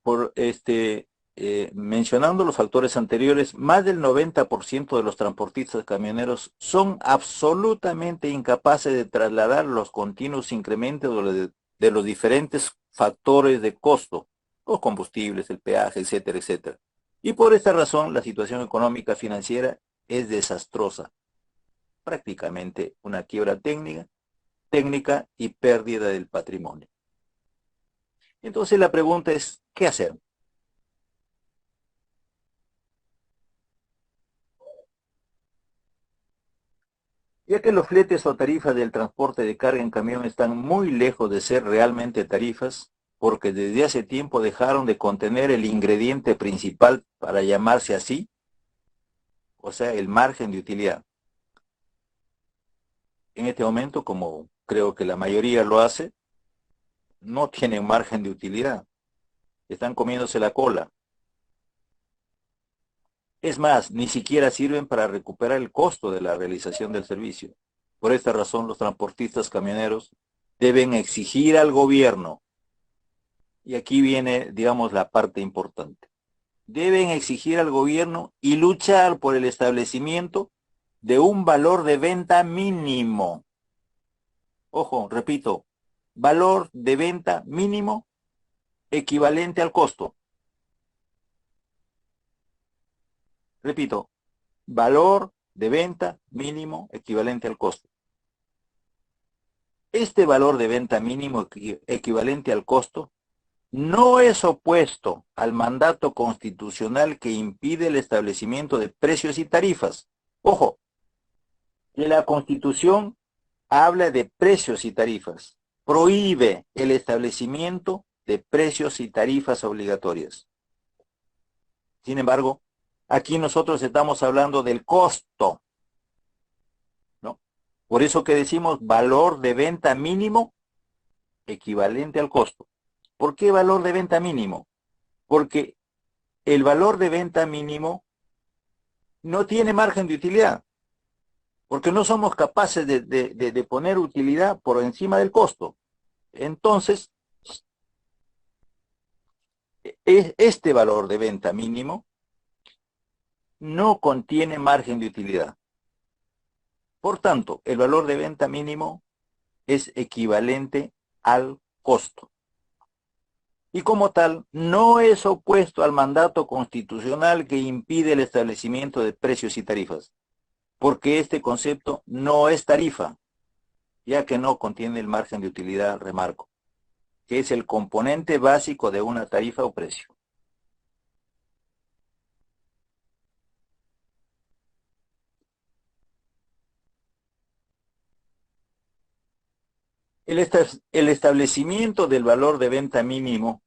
[SPEAKER 2] mencionando los factores anteriores, más del 90% de los transportistas camioneros son absolutamente incapaces de trasladar los continuos incrementos de los diferentes factores de costo, los combustibles, el peaje, etcétera, etcétera. Y por esta razón, la situación económica financiera es desastrosa, prácticamente una quiebra técnica y pérdida del patrimonio. Entonces la pregunta es, ¿qué hacer? Ya que los fletes o tarifas del transporte de carga en camión están muy lejos de ser realmente tarifas, porque desde hace tiempo dejaron de contener el ingrediente principal para llamarse así, o sea, el margen de utilidad. En este momento, como creo que la mayoría lo hace, no tienen margen de utilidad, están comiéndose la cola. Es más, ni siquiera sirven para recuperar el costo de la realización del servicio. Por esta razón, los transportistas camioneros deben exigir al gobierno, y aquí viene, digamos, la parte importante, deben exigir al gobierno y luchar por el establecimiento de un valor de venta mínimo. Ojo, repito, valor de venta mínimo equivalente al costo. Repito, valor de venta mínimo equivalente al costo. Este valor de venta mínimo equivalente al costo no es opuesto al mandato constitucional que impide el establecimiento de precios y tarifas. Ojo, que la Constitución habla de precios y tarifas, prohíbe el establecimiento de precios y tarifas obligatorias. Sin embargo, aquí nosotros estamos hablando del costo, ¿no? Por eso que decimos valor de venta mínimo equivalente al costo. ¿Por qué valor de venta mínimo? Porque el valor de venta mínimo no tiene margen de utilidad, porque no somos capaces de poner utilidad por encima del costo. Entonces, este valor de venta mínimo no contiene margen de utilidad. Por tanto, el valor de venta mínimo es equivalente al costo. Y como tal, no es opuesto al mandato constitucional que impide el establecimiento de precios y tarifas, porque este concepto no es tarifa, ya que no contiene el margen de utilidad, remarco, que es el componente básico de una tarifa o precio. El establecimiento del valor de venta mínimo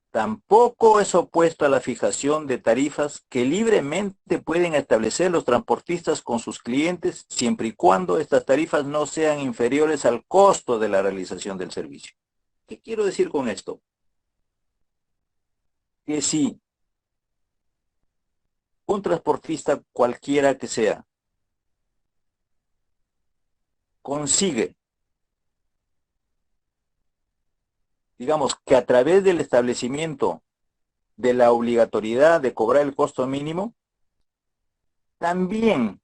[SPEAKER 2] tampoco es opuesto a la fijación de tarifas que libremente pueden establecer los transportistas con sus clientes, siempre y cuando estas tarifas no sean inferiores al costo de la realización del servicio. ¿Qué quiero decir con esto? Que si un transportista cualquiera que sea consigue, digamos, que a través del establecimiento de la obligatoriedad de cobrar el costo mínimo, también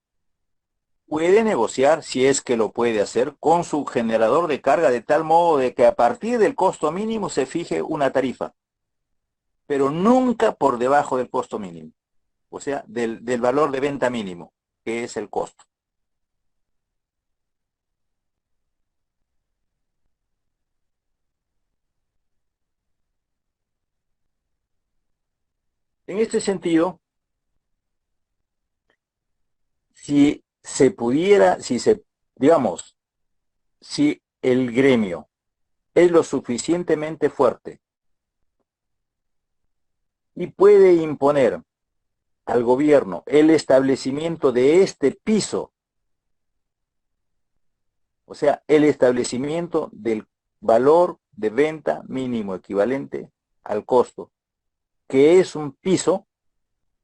[SPEAKER 2] puede negociar, si es que lo puede hacer, con su generador de carga de tal modo de que a partir del costo mínimo se fije una tarifa, pero nunca por debajo del costo mínimo, o sea, del valor de venta mínimo, que es el costo. En este sentido, si se pudiera, digamos, si el gremio es lo suficientemente fuerte y puede imponer al gobierno el establecimiento de este piso, o sea, el establecimiento del valor de venta mínimo equivalente al costo, que es un piso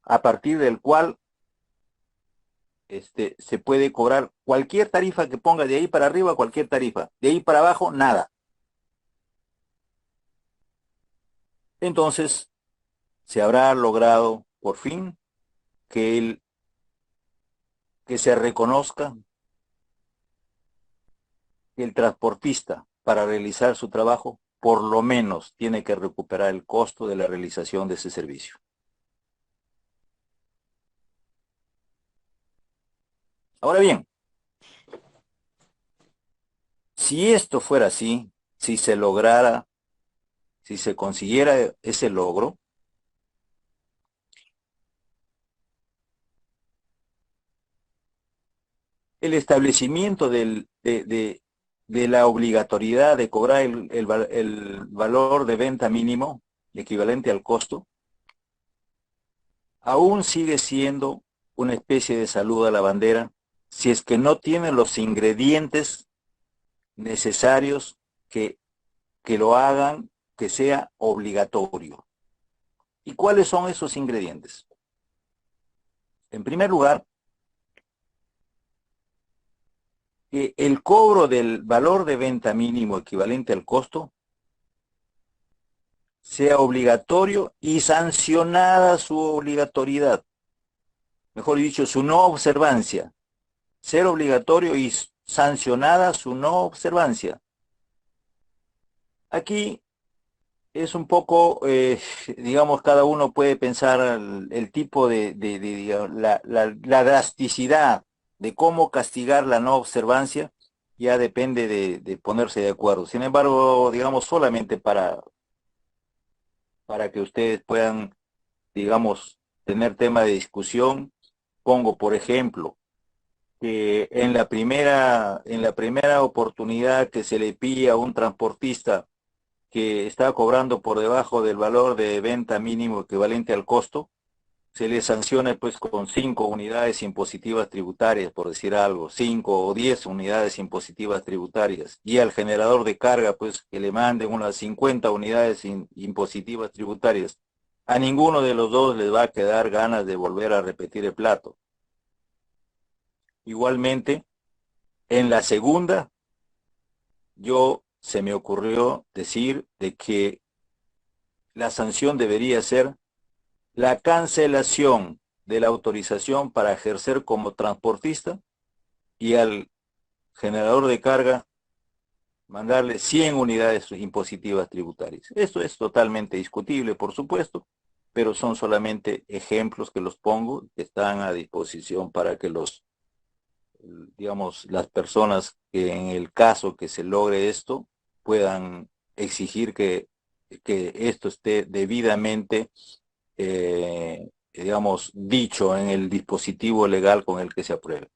[SPEAKER 2] a partir del cual se puede cobrar cualquier tarifa que ponga, de ahí para arriba cualquier tarifa, de ahí para abajo nada. Entonces, se habrá logrado por fin que se reconozca que el transportista, para realizar su trabajo, por lo menos tiene que recuperar el costo de la realización de ese servicio. Ahora bien, si esto fuera así, si se lograra, si se consiguiera ese logro, el establecimiento de la obligatoriedad de cobrar el valor de venta mínimo, equivalente al costo, aún sigue siendo una especie de saludo a la bandera, si es que no tiene los ingredientes necesarios que lo hagan que sea obligatorio. ¿Y cuáles son esos ingredientes? En primer lugar, que el cobro del valor de venta mínimo equivalente al costo sea obligatorio y sancionada su obligatoriedad. Mejor dicho, su no observancia. Ser obligatorio y sancionada su no observancia. Aquí es un poco, digamos, cada uno puede pensar el tipo digamos, la drasticidad de cómo castigar la no observancia, ya depende de ponerse de acuerdo. Sin embargo, digamos, solamente para que ustedes puedan, digamos, tener tema de discusión, pongo, por ejemplo, que en la primera oportunidad que se le pide a un transportista que está cobrando por debajo del valor de venta mínimo equivalente al costo, se le sancione pues con 5 unidades impositivas tributarias, por decir algo, 5 o 10 unidades impositivas tributarias, y al generador de carga pues que le manden unas 50 unidades impositivas tributarias, a ninguno de los dos les va a quedar ganas de volver a repetir el plato. Igualmente, en la segunda, se me ocurrió decir de que la sanción debería ser la cancelación de la autorización para ejercer como transportista y al generador de carga mandarle 100 unidades impositivas tributarias. Esto es totalmente discutible, por supuesto, pero son solamente ejemplos que los pongo, que están a disposición para que digamos, las personas que en el caso que se logre esto puedan exigir que esto esté debidamente digamos, dicho en el dispositivo legal con el que se apruebe.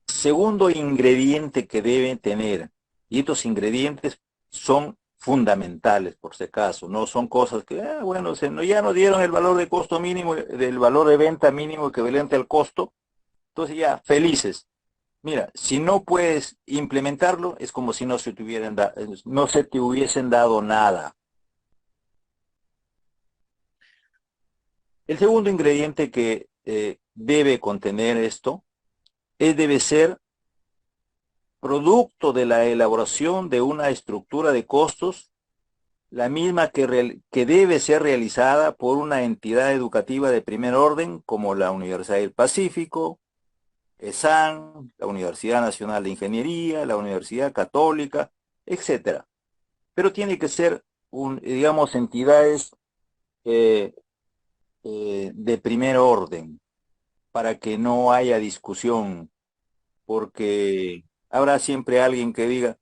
[SPEAKER 2] Segundo ingrediente que deben tener, y estos ingredientes son fundamentales por si acaso, no son cosas que, bueno, ya nos dieron el valor de costo mínimo, del valor de venta mínimo equivalente al costo, entonces ya, felices. Mira, si no puedes implementarlo, es como si no se te hubiesen dado nada. El segundo ingrediente que debe contener esto debe ser producto de la elaboración de una estructura de costos, la misma que debe ser realizada por una entidad educativa de primer orden como la Universidad del Pacífico, ESAN, la Universidad Nacional de Ingeniería, la Universidad Católica, etcétera. Pero tiene que ser, digamos, entidades de primer orden para que no haya discusión, porque habrá siempre alguien que diga,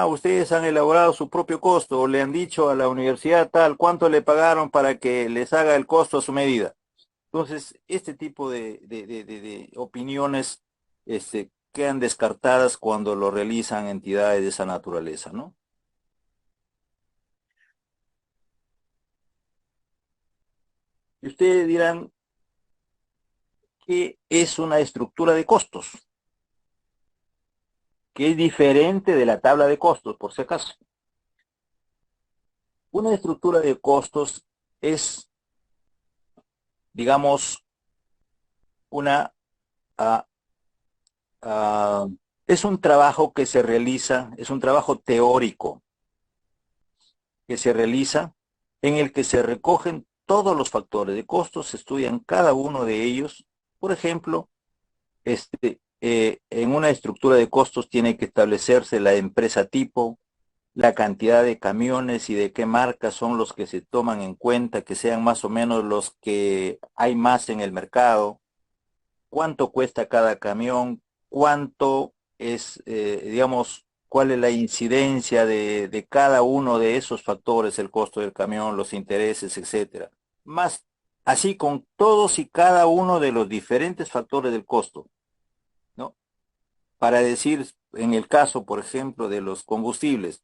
[SPEAKER 2] ustedes han elaborado su propio costo, o le han dicho a la universidad tal cuánto le pagaron para que les haga el costo a su medida. Entonces, este tipo de opiniones quedan descartadas cuando lo realizan entidades de esa naturaleza, ¿no? Y ustedes dirán, ¿qué es una estructura de costos? Que es diferente de la tabla de costos, por si acaso. Una estructura de costos es, digamos, es un trabajo que se realiza, es un trabajo teórico que se realiza en el que se recogen todos los factores de costos, se estudian cada uno de ellos. Por ejemplo, en una estructura de costos tiene que establecerse la empresa tipo, la cantidad de camiones y de qué marcas son los que se toman en cuenta, que sean más o menos los que hay más en el mercado, cuánto cuesta cada camión, cuánto es, digamos, cuál es la incidencia de cada uno de esos factores, el costo del camión, los intereses, etcétera. Más así con todos y cada uno de los diferentes factores del costo, ¿no? Para decir, en el caso, por ejemplo, de los combustibles,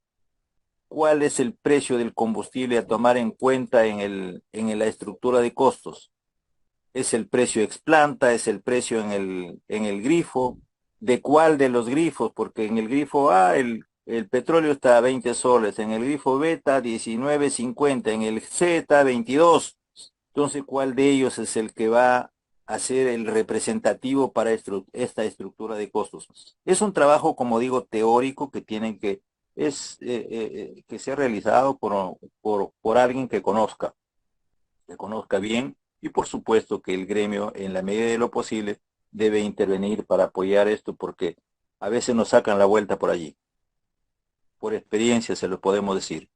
[SPEAKER 2] ¿cuál es el precio del combustible a tomar en cuenta en la estructura de costos? ¿Es el precio ex planta? ¿Es el precio en el grifo? ¿De cuál de los grifos? Porque en el grifo A el petróleo está a 20 soles, en el grifo B está 19.50, en el C está 22. Entonces, ¿cuál de ellos es el que va a ser el representativo para esta estructura de costos? Es un trabajo, como digo, teórico que que sea realizado por alguien que conozca bien, y por supuesto que el gremio, en la medida de lo posible, debe intervenir para apoyar esto, porque a veces nos sacan la vuelta por allí. Por experiencia se lo podemos decir.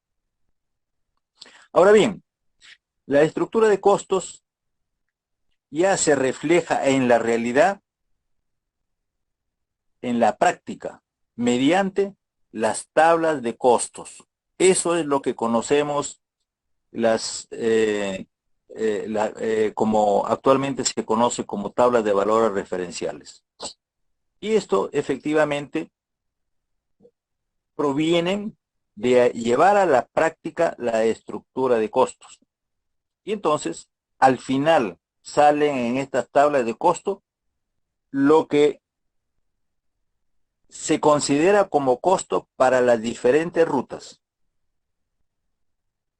[SPEAKER 2] Ahora bien, la estructura de costos ya se refleja en la realidad, en la práctica, mediante las tablas de costos. Eso es lo que conocemos como actualmente se conoce como tablas de valores referenciales. Y esto efectivamente provienen de llevar a la práctica la estructura de costos. Y entonces, al final, salen en estas tablas de costo lo que se considera como costo para las diferentes rutas.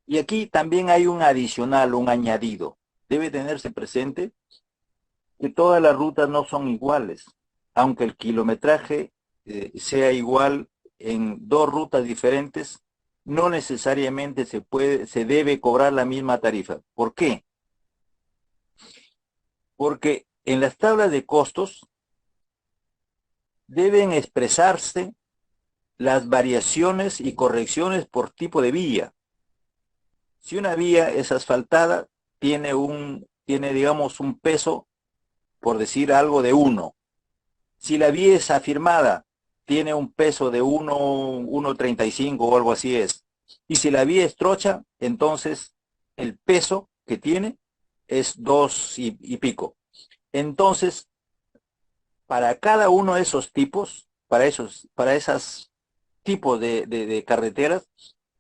[SPEAKER 2] Y aquí también hay un adicional, un añadido. Debe tenerse presente que todas las rutas no son iguales, aunque el kilometraje sea igual en dos rutas diferentes, no necesariamente se debe cobrar la misma tarifa. ¿Por qué? Porque en las tablas de costos deben expresarse las variaciones y correcciones por tipo de vía. Si una vía es asfaltada, tiene digamos, un peso, por decir algo, de 1. Si la vía es afirmada, tiene un peso de 1,35 o algo así es. Y si la vía es trocha, entonces el peso que tiene es 2 y pico. Entonces, para cada uno de esos tipos, para esos tipos de carreteras,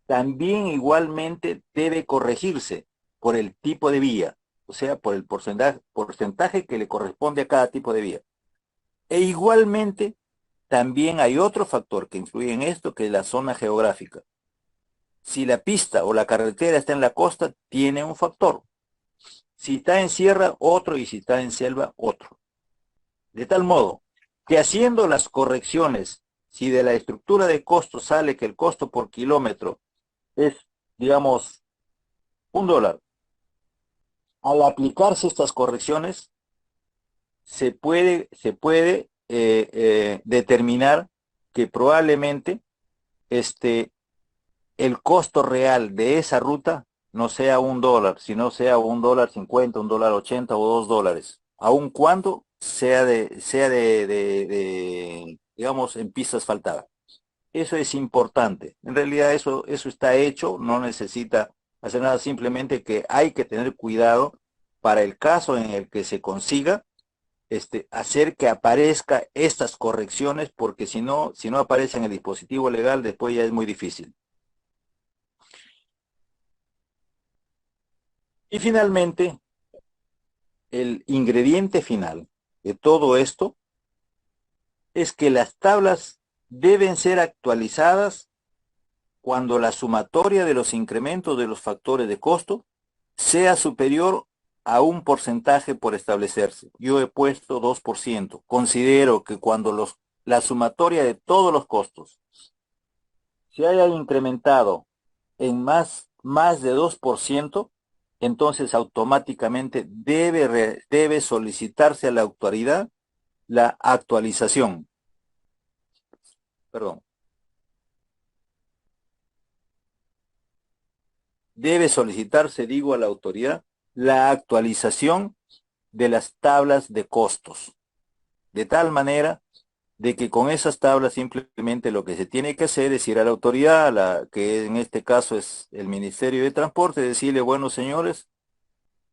[SPEAKER 2] también igualmente debe corregirse por el tipo de vía, o sea, por el porcentaje que le corresponde a cada tipo de vía. E igualmente, también hay otro factor que influye en esto, que es la zona geográfica. Si la pista o la carretera está en la costa, tiene un factor. Si está en sierra, otro, y si está en selva, otro. De tal modo que haciendo las correcciones, si de la estructura de costo sale que el costo por kilómetro es, digamos, $1, al aplicarse estas correcciones, se puede determinar que probablemente el costo real de esa ruta no sea $1, sino sea $1.50, $1.80 o $2, aun cuando digamos, en pista asfaltada. Eso es importante. En realidad eso está hecho, no necesita hacer nada, simplemente que hay que tener cuidado para el caso en el que se consiga hacer que aparezca estas correcciones, porque si no aparece en el dispositivo legal, después ya es muy difícil. Y finalmente, el ingrediente final de todo esto es que las tablas deben ser actualizadas cuando la sumatoria de los incrementos de los factores de costo sea superior a un porcentaje por establecerse. Yo he puesto 2%. Considero que cuando la sumatoria de todos los costos se haya incrementado en más de 2%, entonces automáticamente debe solicitarse a la autoridad la actualización. Perdón. Debe solicitarse, digo, a la autoridad la actualización de las tablas de costos, de tal manera de que con esas tablas simplemente lo que se tiene que hacer es ir a la autoridad, que en este caso es el Ministerio de Transporte, decirle, bueno, señores,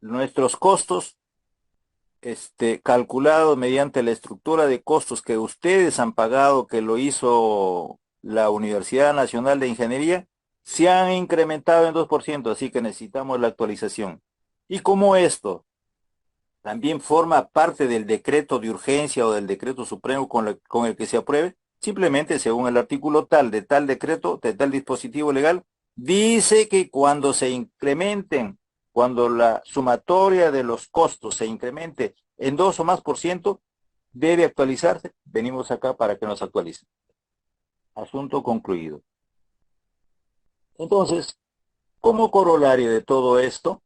[SPEAKER 2] nuestros costos calculados mediante la estructura de costos que ustedes han pagado, que lo hizo la Universidad Nacional de Ingeniería, se han incrementado en 2%, así que necesitamos la actualización. Y como esto también forma parte del decreto de urgencia o del decreto supremo con el que se apruebe, simplemente según el artículo tal de tal decreto, de tal dispositivo legal, dice que cuando se incrementen, cuando la sumatoria de los costos se incremente en 2 o más por ciento, debe actualizarse. Venimos acá para que nos actualice. Asunto concluido. Entonces, como corolario de todo esto,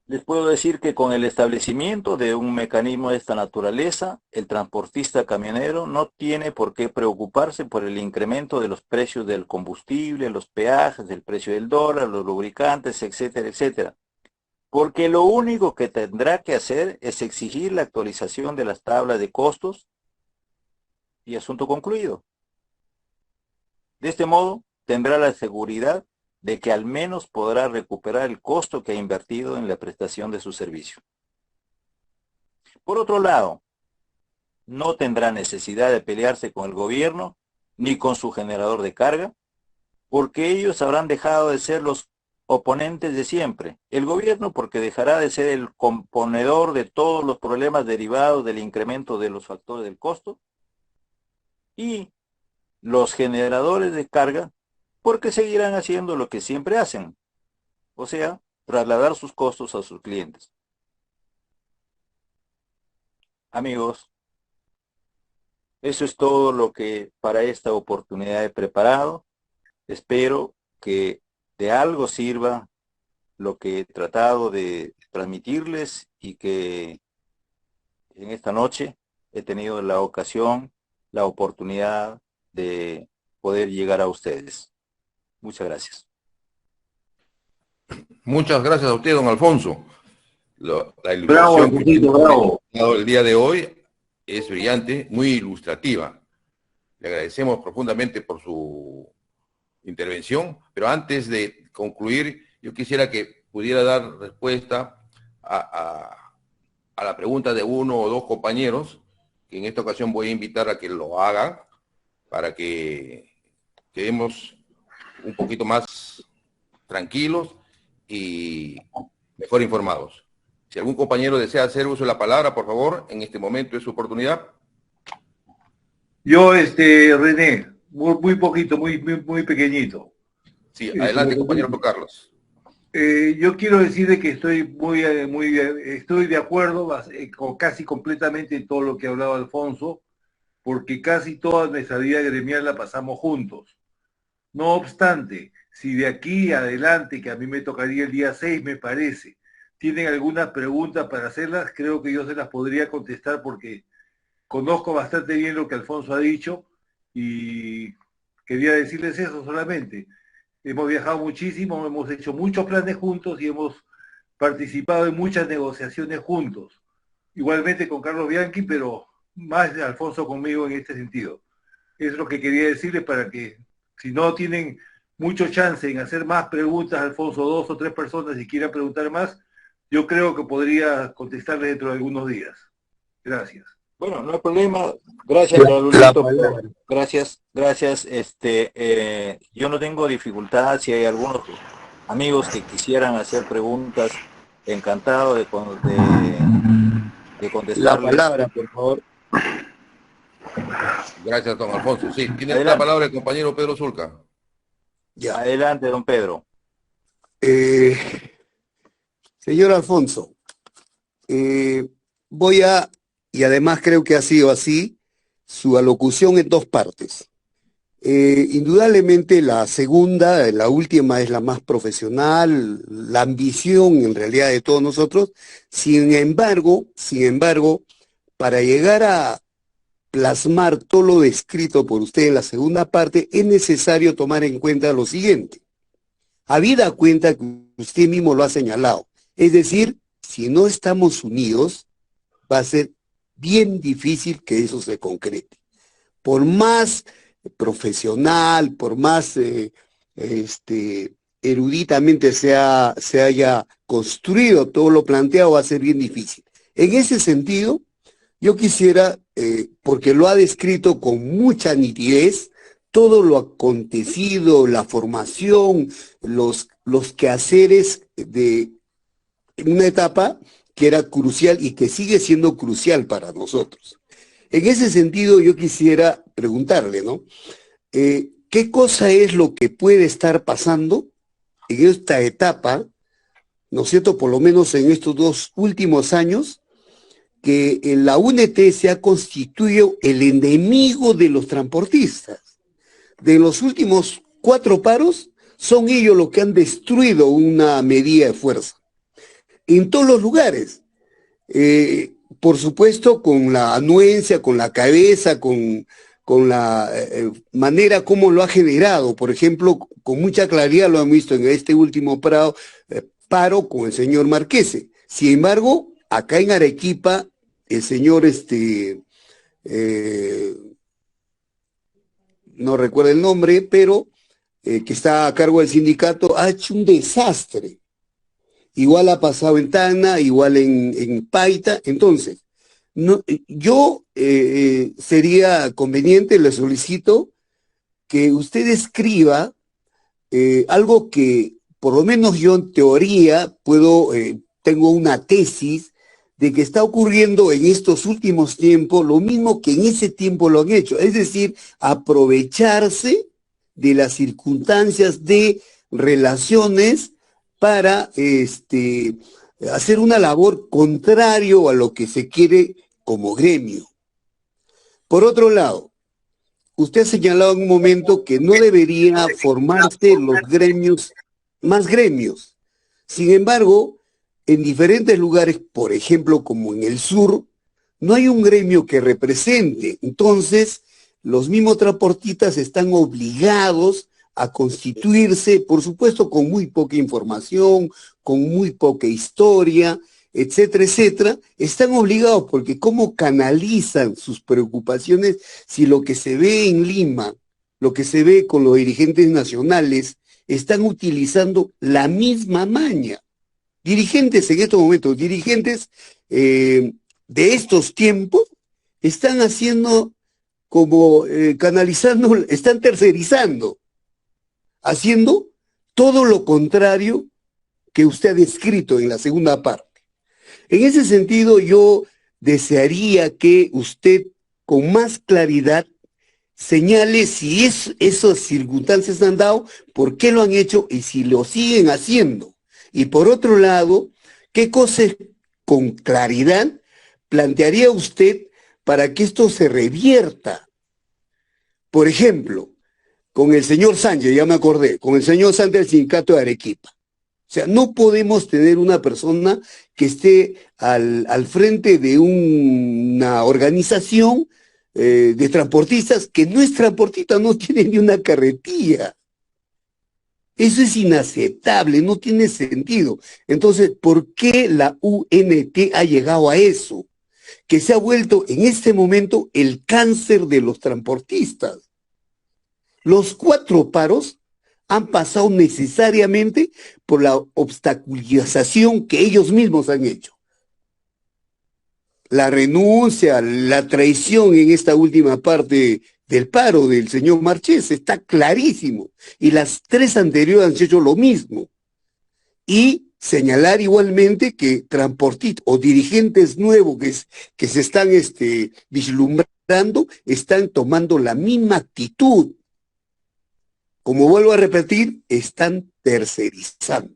[SPEAKER 2] les puedo decir que con el establecimiento de un mecanismo de esta naturaleza, el transportista camionero no tiene por qué preocuparse por el incremento de los precios del combustible, los peajes, el precio del dólar, los lubricantes, etcétera, etcétera. Porque lo único que tendrá que hacer es exigir la actualización de las tablas de costos y asunto concluido. De este modo, tendrá la seguridad de que al menos podrá recuperar el costo que ha invertido en la prestación de su servicio. Por otro lado, no tendrá necesidad de pelearse con el gobierno ni con su generador de carga, porque ellos habrán dejado de ser los oponentes de siempre. El gobierno porque dejará de ser el componedor de todos los problemas derivados del incremento de los factores del costo, y los generadores de carga porque seguirán haciendo lo que siempre hacen, o sea, trasladar sus costos a sus clientes. Amigos, eso es todo lo que para esta oportunidad he preparado. Espero que de algo sirva lo que he tratado de transmitirles y que en esta noche he tenido la ocasión, la oportunidad de poder llegar a ustedes. Muchas gracias.
[SPEAKER 1] Muchas gracias a usted, don Alfonso. La
[SPEAKER 4] Bravo,
[SPEAKER 1] ilustración que
[SPEAKER 4] Alfonsito, bravo.
[SPEAKER 1] ha dado el día de hoy es brillante, muy ilustrativa. Le agradecemos profundamente por su intervención, pero antes de concluir, yo quisiera que pudiera dar respuesta a la pregunta de uno o dos compañeros, que en esta ocasión voy a invitar a que lo hagan para que quedemos un poquito más tranquilos y mejor informados. Si algún compañero desea hacer uso de la palabra, por favor, en este momento es su oportunidad.
[SPEAKER 4] Yo, René, muy poquito, muy pequeñito.
[SPEAKER 1] Sí, adelante, compañero Carlos.
[SPEAKER 4] Yo quiero decirle que estoy estoy de acuerdo con casi completamente en todo lo que ha hablado Alfonso, porque casi toda nuestra vida gremial la pasamos juntos. No obstante, si de aquí adelante, que a mí me tocaría el día 6, me parece, tienen algunas preguntas para hacerlas, creo que yo se las podría contestar porque conozco bastante bien lo que Alfonso ha dicho y quería decirles eso solamente. Hemos viajado muchísimo, hemos hecho muchos planes juntos y hemos participado en muchas negociaciones juntos. Igualmente con Carlos Bianchi, pero más de Alfonso conmigo en este sentido. Es lo que quería decirles para que, si no tienen mucho chance en hacer más preguntas, Alfonso, 2 o 3 personas, si quieran preguntar más, yo creo que podría contestarles dentro de algunos días. Gracias.
[SPEAKER 2] Bueno, no hay problema. Gracias, Raulito. Gracias. Yo no tengo dificultad. Si hay algunos amigos que quisieran hacer preguntas, encantado de contestarles.
[SPEAKER 5] La palabra, por favor.
[SPEAKER 1] Gracias, don Alfonso. Sí, tiene
[SPEAKER 2] Adelante.
[SPEAKER 1] la palabra el compañero Pedro Zulca.
[SPEAKER 5] Ya.
[SPEAKER 2] Adelante, don Pedro.
[SPEAKER 5] Señor Alfonso, voy a, y además creo que ha sido así, su alocución en dos partes. Indudablemente la segunda, la última, es la más profesional, la ambición en realidad de todos nosotros. Sin embargo, para llegar a plasmar todo lo descrito por usted en la segunda parte, es necesario tomar en cuenta lo siguiente. Habida cuenta que usted mismo lo ha señalado, es decir, si no estamos unidos, va a ser bien difícil que eso se concrete. Por más profesional, por más eruditamente se haya construido todo lo planteado, va a ser bien difícil. En ese sentido, yo quisiera, porque lo ha descrito con mucha nitidez, todo lo acontecido, la formación, los quehaceres de una etapa que era crucial y que sigue siendo crucial para nosotros. En ese sentido, yo quisiera preguntarle, ¿no? ¿Qué cosa es lo que puede estar pasando en esta etapa, ¿no es cierto?, por lo menos en estos 2 últimos años, que en la UNT se ha constituido el enemigo de los transportistas? De los últimos 4 paros, son ellos los que han destruido una medida de fuerza. En todos los lugares. Por supuesto, con la anuencia, con la cabeza, con la manera como lo ha generado. Por ejemplo, con mucha claridad lo han visto en este último paro con el señor Marquese. Sin embargo, acá en Arequipa, el señor, no recuerdo el nombre, pero que está a cargo del sindicato, ha hecho un desastre. Igual ha pasado en Tacna, igual en Paita. Entonces, No, yo sería conveniente, le solicito que usted escriba algo que por lo menos yo en teoría puedo, tengo una tesis de que está ocurriendo en estos últimos tiempos lo mismo que en ese tiempo lo han hecho, es decir, aprovecharse de las circunstancias de relaciones para hacer una labor contrario a lo que se quiere como gremio. Por otro lado, usted ha señalado en un momento que no debería formarse los gremios, más gremios. Sin embargo, en diferentes lugares, por ejemplo, como en el sur, no hay un gremio que represente. Entonces, los mismos transportistas están obligados a constituirse, por supuesto, con muy poca información, con muy poca historia, etcétera, etcétera. Están obligados porque ¿cómo canalizan sus preocupaciones si lo que se ve en Lima, lo que se ve con los dirigentes nacionales, están utilizando la misma maña? Dirigentes en estos momentos, dirigentes de estos tiempos, están haciendo como canalizando, están tercerizando, haciendo todo lo contrario que usted ha descrito en la segunda parte. En ese sentido, yo desearía que usted con más claridad señale si esas circunstancias han dado, por qué lo han hecho y si lo siguen haciendo. Y por otro lado, ¿qué cosas con claridad plantearía usted para que esto se revierta? Por ejemplo, con el señor Sánchez, ya me acordé, con el señor Sánchez del sindicato de Arequipa. O sea, no podemos tener una persona que esté al frente de una organización de transportistas que no es transportista, no tiene ni una carretilla. Eso es inaceptable, no tiene sentido. Entonces, ¿por qué la UNT ha llegado a eso? Que se ha vuelto en este momento el cáncer de los transportistas. Los 4 paros han pasado necesariamente por la obstaculización que ellos mismos han hecho. La renuncia, la traición en esta última parte del paro del señor Marchés está clarísimo. Y las 3 anteriores han hecho lo mismo. Y señalar igualmente que transportistas o dirigentes nuevos que se están vislumbrando están tomando la misma actitud. Como vuelvo a repetir, están tercerizando.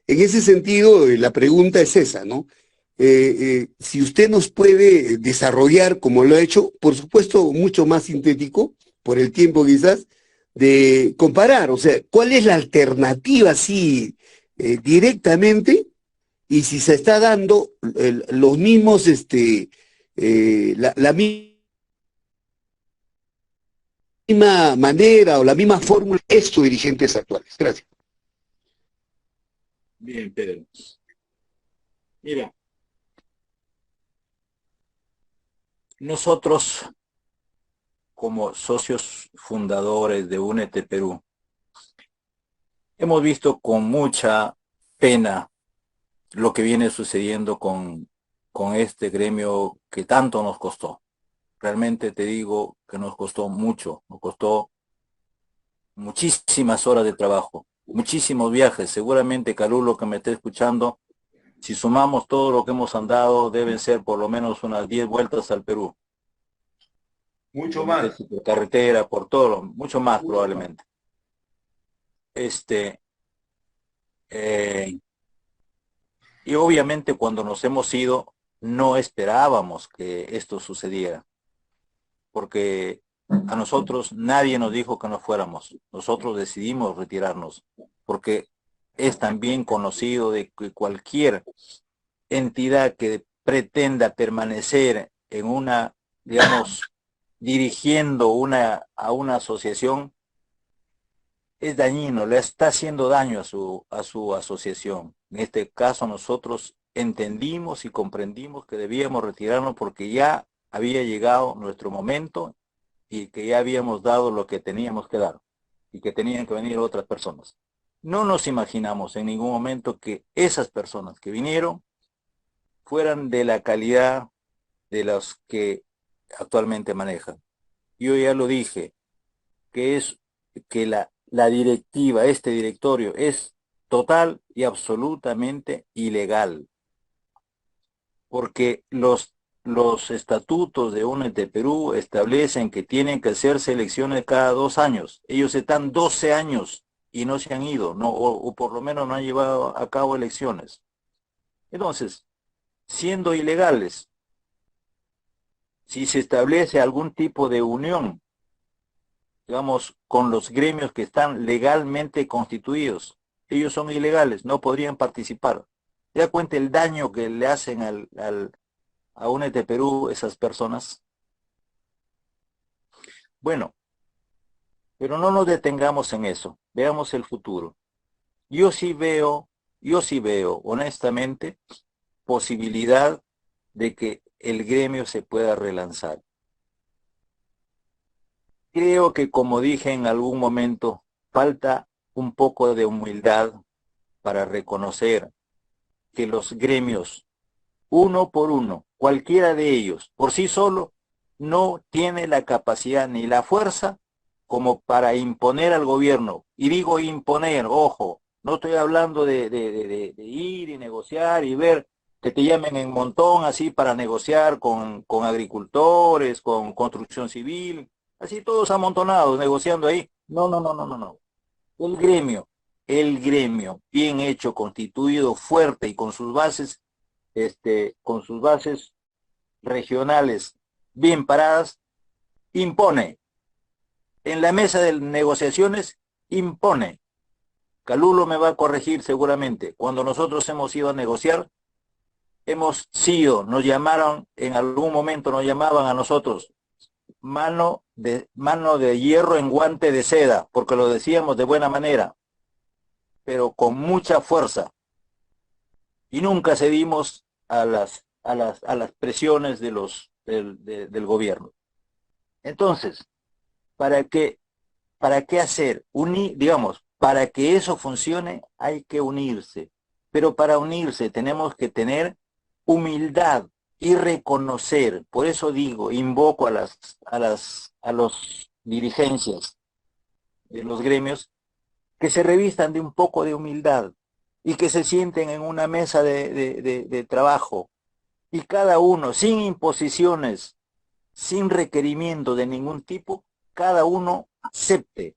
[SPEAKER 5] En ese sentido, la pregunta es esa, ¿no? Si usted nos puede desarrollar, como lo ha hecho, por supuesto, mucho más sintético, por el tiempo quizás, de comparar, o sea, ¿cuál es la alternativa así directamente? Y si se está dando los mismos, la misma manera o la misma fórmula de estos dirigentes actuales. Gracias.
[SPEAKER 2] Bien, Pedro. Mira, nosotros como socios fundadores de Únete Perú, hemos visto con mucha pena lo que viene sucediendo con este gremio que tanto nos costó. Realmente te digo que nos costó mucho, nos costó muchísimas horas de trabajo, muchísimos viajes. Seguramente, Calulo, que me esté escuchando, si sumamos todo lo que hemos andado, deben ser por lo menos unas 10 vueltas al Perú.
[SPEAKER 4] Mucho más.
[SPEAKER 2] Por carretera, por todo, mucho más probablemente. Y obviamente cuando nos hemos ido, no esperábamos que esto sucediera, porque a nosotros nadie nos dijo que nos fuéramos. Nosotros decidimos retirarnos, porque es también conocido de que cualquier entidad que pretenda permanecer en una, digamos, dirigiendo a una asociación, es dañino, le está haciendo daño a su asociación. En este caso nosotros entendimos y comprendimos que debíamos retirarnos porque ya había llegado nuestro momento y que ya habíamos dado lo que teníamos que dar y que tenían que venir otras personas. No nos imaginamos en ningún momento que esas personas que vinieron fueran de la calidad de los que actualmente manejan. Yo ya lo dije, que es que la directiva, este directorio, es total y absolutamente ilegal, porque los estatutos de UNET Perú establecen que tienen que hacerse elecciones cada 2 años. Ellos están 12 años y no se han ido, no, o por lo menos no han llevado a cabo elecciones. Entonces, siendo ilegales, si se establece algún tipo de unión, digamos, con los gremios que están legalmente constituidos, ellos son ilegales, no podrían participar. ¿Se da cuenta el daño que le hacen a UNET Perú esas personas? Bueno, pero no nos detengamos en eso, veamos el futuro. Yo sí veo, honestamente, posibilidad de que el gremio se pueda relanzar. Creo que, como dije en algún momento, falta un poco de humildad para reconocer que los gremios, uno por uno, cualquiera de ellos, por sí solo, no tiene la capacidad ni la fuerza como para imponer al gobierno. Y digo imponer, ojo, no estoy hablando de ir y negociar y ver que te llamen en montón así para negociar con agricultores, con construcción civil, así todos amontonados negociando ahí. No, no, no, no, no, no. El gremio, bien hecho, constituido, fuerte y con sus bases regionales bien paradas, impone. En la mesa de negociaciones, impone. Calulo me va a corregir seguramente. Cuando nosotros hemos ido a negociar, nos llamaron, en algún momento nos llamaban a nosotros, mano de hierro en guante de seda, porque lo decíamos de buena manera, pero con mucha fuerza. Y nunca cedimos a las presiones del gobierno. Entonces, ¿para qué, para qué hacer? Digamos, para que eso funcione hay que unirse. Pero para unirse tenemos que tener humildad y reconocer. Por eso digo, invoco a los dirigencias de los gremios que se revistan de un poco de humildad y que se sienten en una mesa de trabajo y cada uno, sin imposiciones, sin requerimiento de ningún tipo, cada uno acepte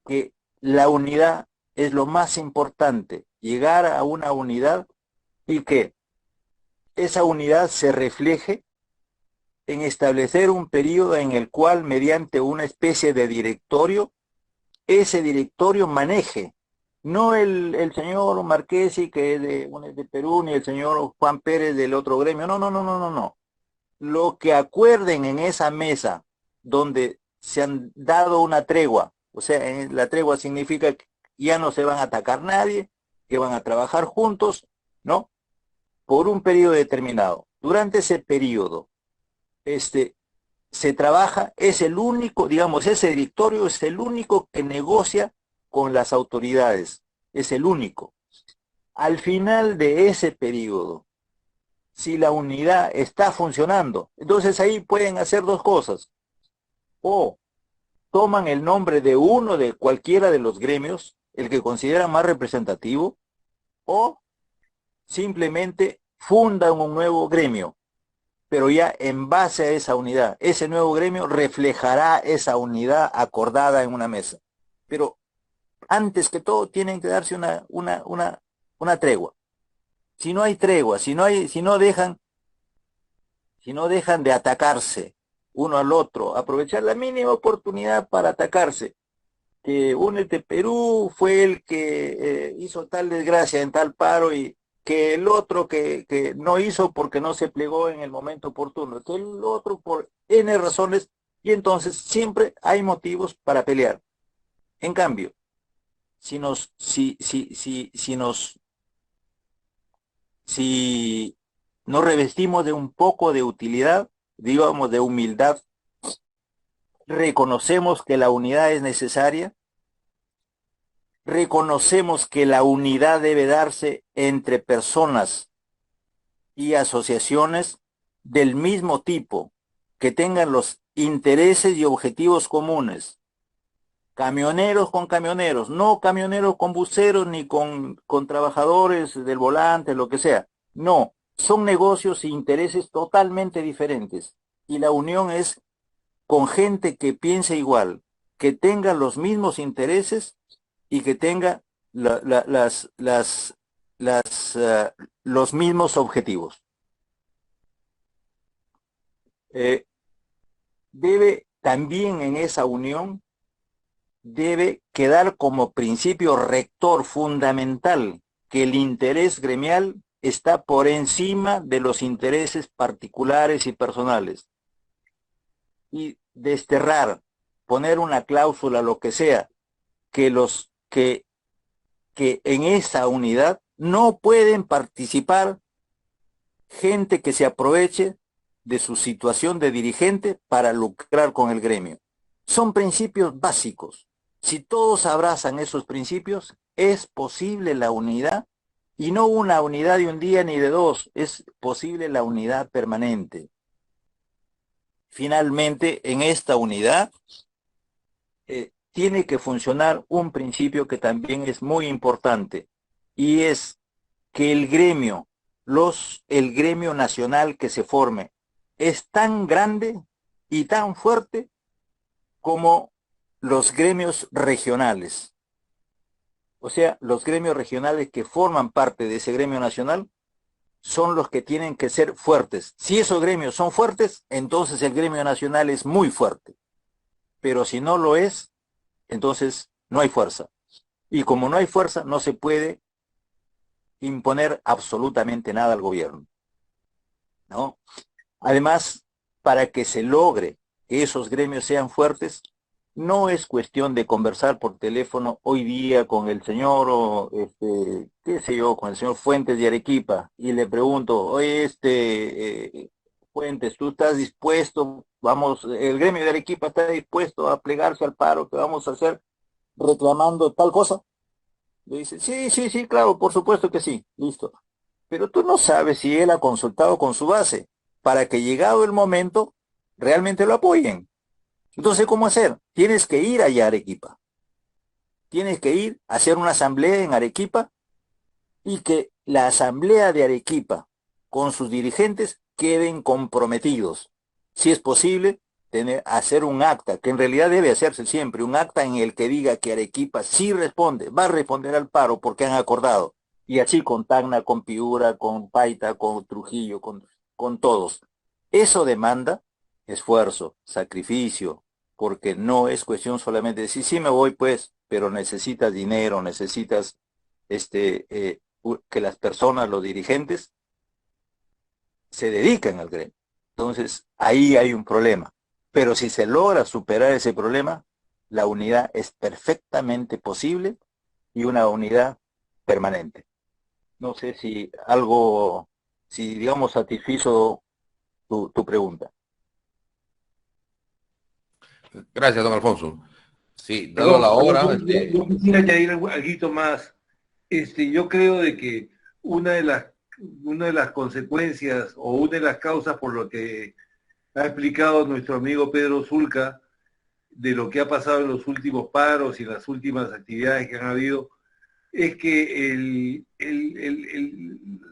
[SPEAKER 2] que la unidad es lo más importante, llegar a una unidad y que esa unidad se refleje en establecer un periodo en el cual, mediante una especie de directorio, ese directorio maneje, no el señor Marquesi, que es de Perú, ni el señor Juan Pérez del otro gremio, no, no, no, no, no, no. Lo que acuerden en esa mesa donde se han dado una tregua, o sea, la tregua significa que ya no se van a atacar nadie, que van a trabajar juntos, ¿no? Por un periodo determinado. Durante ese periodo, se trabaja, es el único, digamos, ese directorio es el único que negocia con las autoridades, es el único. Al final de ese periodo, si la unidad está funcionando, entonces ahí pueden hacer dos cosas. O toman el nombre de uno de cualquiera de los gremios, el que consideran más representativo, o simplemente fundan un nuevo gremio, pero ya en base a esa unidad. Ese nuevo gremio reflejará esa unidad acordada en una mesa. Pero antes que todo tienen que darse una tregua. Si no hay tregua, si no dejan de atacarse uno al otro, aprovechar la mínima oportunidad para atacarse, que Únete Perú fue el que hizo tal desgracia en tal paro y que el otro que no hizo porque no se plegó en el momento oportuno, que el otro por N razones, y entonces siempre hay motivos para pelear. En cambio, si nos revestimos de un poco de utilidad, digamos de humildad, reconocemos que la unidad es necesaria, reconocemos que la unidad debe darse entre personas y asociaciones del mismo tipo, que tengan los intereses y objetivos comunes. Camioneros con camioneros, no camioneros con buceros ni con trabajadores del volante, lo que sea. No, son negocios e intereses totalmente diferentes. Y la unión es con gente que piense igual, que tenga los mismos intereses y que tenga los mismos objetivos. Debe también en esa unión, debe quedar como principio rector fundamental que el interés gremial está por encima de los intereses particulares y personales. Y desterrar, poner una cláusula, lo que sea, que en esa unidad no pueden participar gente que se aproveche de su situación de dirigente para lucrar con el gremio. Son principios básicos. Si todos abrazan esos principios, es posible la unidad, y no una unidad de un día ni de dos, es posible la unidad permanente. Finalmente, en esta unidad tiene que funcionar un principio que también es muy importante, y es que el gremio nacional que se forme es tan grande y tan fuerte como los gremios regionales. O sea, los gremios regionales que forman parte de ese gremio nacional son los que tienen que ser fuertes. Si esos gremios son fuertes, entonces el gremio nacional es muy fuerte. Pero si no lo es, entonces no hay fuerza. Y como no hay fuerza, no se puede imponer absolutamente nada al gobierno, ¿no? Además, para que se logre que esos gremios sean fuertes, no es cuestión de conversar por teléfono hoy día con el señor, o qué sé yo, con el señor Fuentes de Arequipa, y le pregunto, oye, Fuentes, ¿tú estás dispuesto? Vamos, el gremio de Arequipa está dispuesto a plegarse al paro que vamos a hacer reclamando tal cosa. Le dice, sí, sí, sí, claro, por supuesto que sí, listo. Pero tú no sabes si él ha consultado con su base para que llegado el momento realmente lo apoyen. Entonces, ¿cómo hacer? Tienes que ir allá a Arequipa. Tienes que ir a hacer una asamblea en Arequipa, y que la asamblea de Arequipa con sus dirigentes queden comprometidos. Si es posible, hacer un acta, que en realidad debe hacerse siempre, un acta en el que diga que Arequipa sí responde, va a responder al paro porque han acordado. Y así con Tacna, con Piura, con Paita, con Trujillo, con todos. Eso demanda esfuerzo, sacrificio, porque no es cuestión solamente de decir, sí me voy pues, pero necesitas dinero, necesitas que las personas, los dirigentes, se dediquen al gremio. Entonces, ahí hay un problema. Pero si se logra superar ese problema, la unidad es perfectamente posible, y una unidad permanente. No sé si digamos satisfizo tu pregunta.
[SPEAKER 1] Gracias, don Alfonso. Sí, dado
[SPEAKER 4] Perdón,
[SPEAKER 1] la
[SPEAKER 4] perdón,
[SPEAKER 1] hora,
[SPEAKER 4] yo quisiera añadir algo más. Yo creo de que una de las, una de las consecuencias o una de las causas por lo que ha explicado nuestro amigo Pedro Zulca de lo que ha pasado en los últimos paros y en las últimas actividades que han habido, es que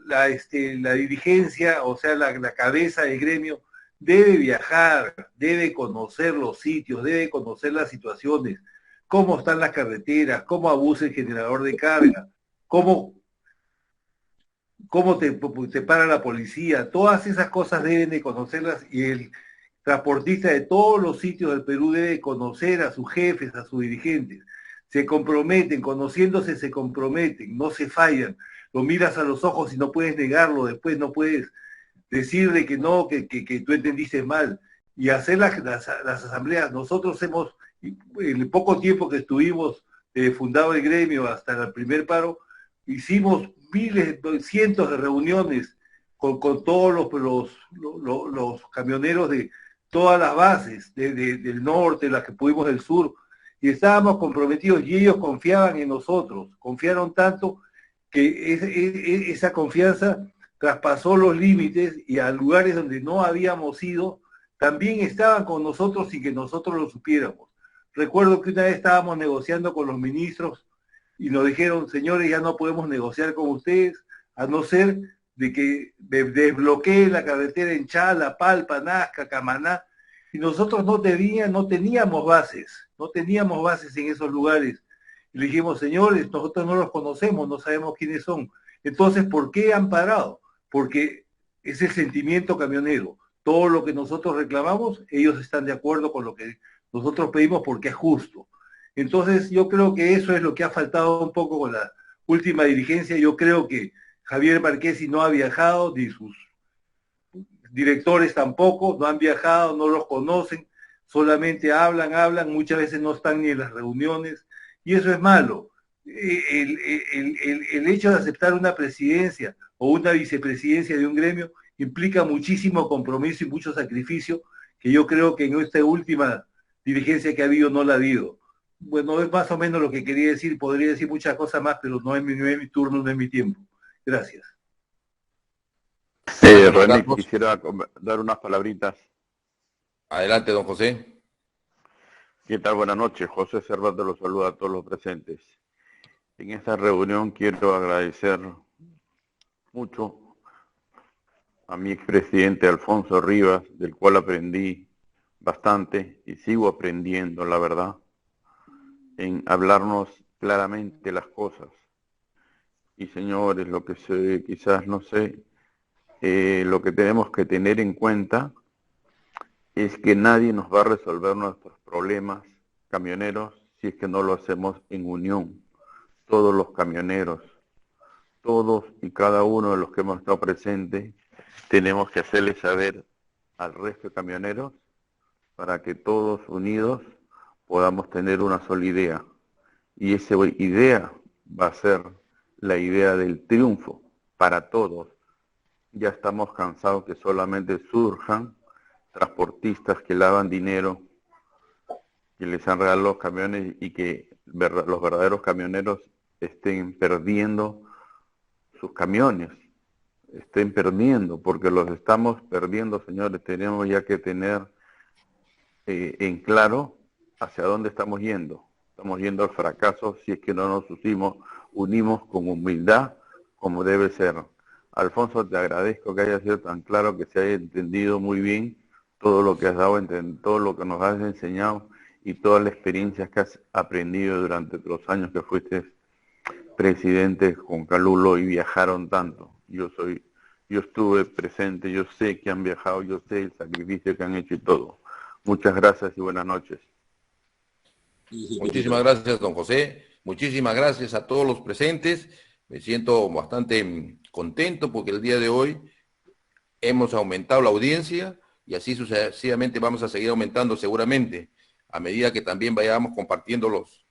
[SPEAKER 4] la dirigencia, o sea, la cabeza del gremio, debe viajar, debe conocer los sitios, debe conocer las situaciones, cómo están las carreteras, cómo abusa el generador de carga, cómo, cómo te para la policía. Todas esas cosas deben de conocerlas, y el transportista de todos los sitios del Perú debe conocer a sus jefes, a sus dirigentes. Se comprometen, conociéndose se comprometen, no se fallan. Lo miras a los ojos y no puedes negarlo, después no puedes decirle que no, que tú entendiste mal. Y hacer las asambleas. Nosotros hemos, en el poco tiempo que estuvimos fundado el gremio hasta el primer paro, hicimos miles, cientos de reuniones con todos los camioneros de todas las bases, del norte, las que pudimos del sur, y estábamos comprometidos, y ellos confiaban en nosotros, confiaron tanto que esa confianza traspasó los límites y a lugares donde no habíamos ido, también estaban con nosotros sin que nosotros lo supiéramos. Recuerdo que una vez estábamos negociando con los ministros y nos dijeron, señores, ya no podemos negociar con ustedes, a no ser de que desbloqueen la carretera en Chala, Palpa, Nazca, Camaná, y nosotros no teníamos bases en esos lugares. Y le dijimos, señores, nosotros no los conocemos, no sabemos quiénes son. Entonces, ¿por qué han parado? Porque es el sentimiento camionero. Todo lo que nosotros reclamamos, ellos están de acuerdo con lo que nosotros pedimos porque es justo. Entonces, yo creo que eso es lo que ha faltado un poco con la última dirigencia. Yo creo que Javier Marquesi no ha viajado, ni sus directores tampoco, no han viajado, no los conocen, solamente hablan, muchas veces no están ni en las reuniones, y eso es malo. El hecho de aceptar una presidencia o una vicepresidencia de un gremio implica muchísimo compromiso y mucho sacrificio, que yo creo que en esta última dirigencia que ha habido no la ha habido. Bueno, es más o menos lo que quería decir, podría decir muchas cosas más, pero no es mi turno, no es mi tiempo. Gracias.
[SPEAKER 6] René, quisiera dar unas palabritas.
[SPEAKER 1] Adelante, don José.
[SPEAKER 6] ¿Qué tal? Buenas noches. José Cervantes los saluda a todos los presentes. En esta reunión quiero agradecer mucho a mi expresidente Alfonso Rivas, del cual aprendí bastante y sigo aprendiendo, la verdad, en hablarnos claramente las cosas. Y señores, lo que quizás no sé, lo que tenemos que tener en cuenta es que nadie nos va a resolver nuestros problemas camioneros si es que no lo hacemos en unión. Todos los camioneros, todos y cada uno de los que hemos estado presentes, tenemos que hacerle saber al resto de camioneros para que todos unidos podamos tener una sola idea. Y esa idea va a ser la idea del triunfo para todos. Ya estamos cansados que solamente surjan transportistas que lavan dinero, que les han regalado los camiones y que los verdaderos camioneros estén perdiendo sus camiones, estén perdiendo, porque los estamos perdiendo, señores. Tenemos ya que tener en claro hacia dónde estamos yendo. Estamos yendo al fracaso si es que no nos unimos con humildad como debe ser. Alfonso, te agradezco que haya sido tan claro, que se haya entendido muy bien todo lo que has dado, todo lo que nos has enseñado y todas las experiencias que has aprendido durante los años que fuiste presidente con Calulo y viajaron tanto. Yo estuve presente, yo sé que han viajado, yo sé el sacrificio que han hecho y todo. Muchas gracias y buenas noches.
[SPEAKER 1] Muchísimas gracias, don José. Muchísimas gracias a todos los presentes. Me siento bastante contento porque el día de hoy hemos aumentado la audiencia y así sucesivamente vamos a seguir aumentando seguramente a medida que también vayamos compartiendo los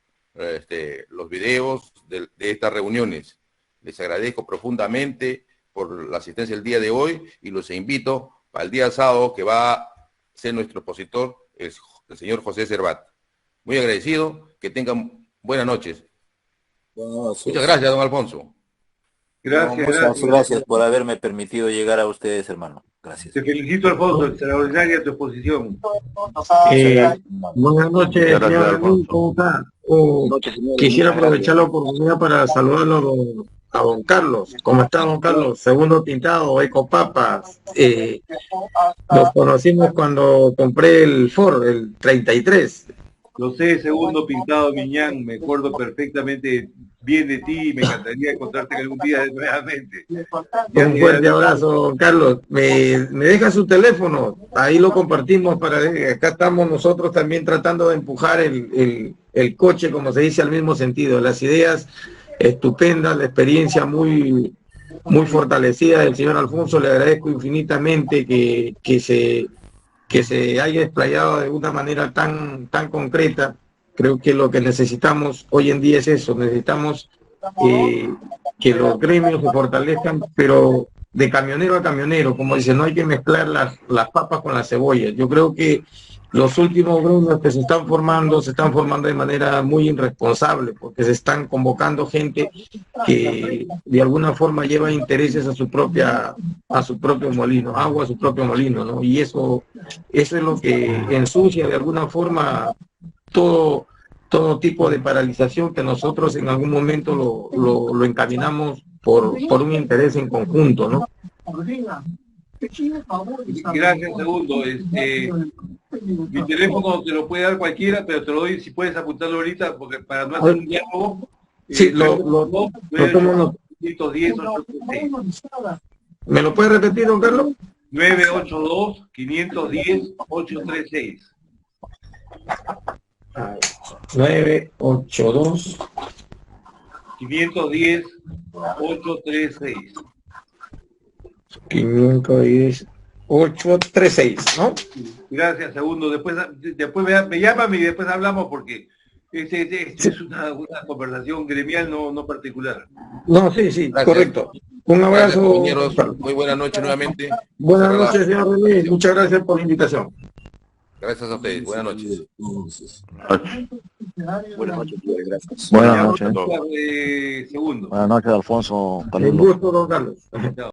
[SPEAKER 1] videos de estas reuniones. Les agradezco profundamente por la asistencia el día de hoy y los invito para el día sábado, que va a ser nuestro expositor, el señor José Cervat. Muy agradecido, que tengan buenas noches. Muchas gracias, don Alfonso.
[SPEAKER 2] Gracias por haberme permitido llegar a ustedes, hermano. Gracias.
[SPEAKER 4] Te felicito, Alfonso, extraordinaria tu exposición.
[SPEAKER 7] Buenas noches, señor. ¿Cómo está? Quisiera aprovechar la oportunidad para saludarlo a don Carlos. ¿Cómo está, don Carlos? Segundo pintado, Ecopapas. Nos conocimos cuando compré el Ford, el 33.
[SPEAKER 4] Lo sé, segundo pintado, Miñán, me acuerdo perfectamente bien de ti y me encantaría encontrarte algún día nuevamente.
[SPEAKER 7] Un fuerte abrazo, don Carlos. Me deja su teléfono, ahí lo compartimos. Acá estamos nosotros también tratando de empujar el coche, como se dice, al mismo sentido. Las ideas estupendas, la experiencia muy fortalecida del señor Alfonso. Le agradezco infinitamente que se haya explayado de una manera tan concreta. Creo que lo que necesitamos hoy en día es eso. Necesitamos que los gremios se fortalezcan, pero de camionero a camionero, como dice, no hay que mezclar las papas con las cebollas. Yo creo que los últimos gremios que se están formando de manera muy irresponsable, porque se están convocando gente que de alguna forma lleva intereses a su propio molino, agua a su propio molino, ¿no? Y eso es lo que ensucia de alguna forma todo tipo de paralización que nosotros en algún momento lo encaminamos por un interés en conjunto, ¿no?
[SPEAKER 4] Gracias, Segundo. Mi teléfono te lo puede dar cualquiera, pero te lo doy si puedes apuntarlo ahorita, porque para no hacer un diálogo.
[SPEAKER 7] Sí, lo tomo nota.
[SPEAKER 4] 510
[SPEAKER 7] ¿Me lo puede repetir, don Carlos?
[SPEAKER 4] 982-510-836.
[SPEAKER 7] 982
[SPEAKER 4] 510-836.
[SPEAKER 7] 510-836, ¿no?
[SPEAKER 4] Gracias, Segundo. Después me llaman y después hablamos porque es una conversación gremial, no particular.
[SPEAKER 7] No, sí,
[SPEAKER 1] Gracias.
[SPEAKER 7] correcto. Un abrazo.
[SPEAKER 1] Compañeros, muy buenas noches nuevamente.
[SPEAKER 7] Buenas noches, señor René. Muchas gracias por la invitación.
[SPEAKER 1] Gracias a ustedes. Buenas noches.
[SPEAKER 8] Buenas noches, gracias.
[SPEAKER 3] Buenas noches.
[SPEAKER 4] Segundo.
[SPEAKER 3] Buenas noches, Alfonso.
[SPEAKER 7] Un gusto, don Carlos.
[SPEAKER 4] Chao.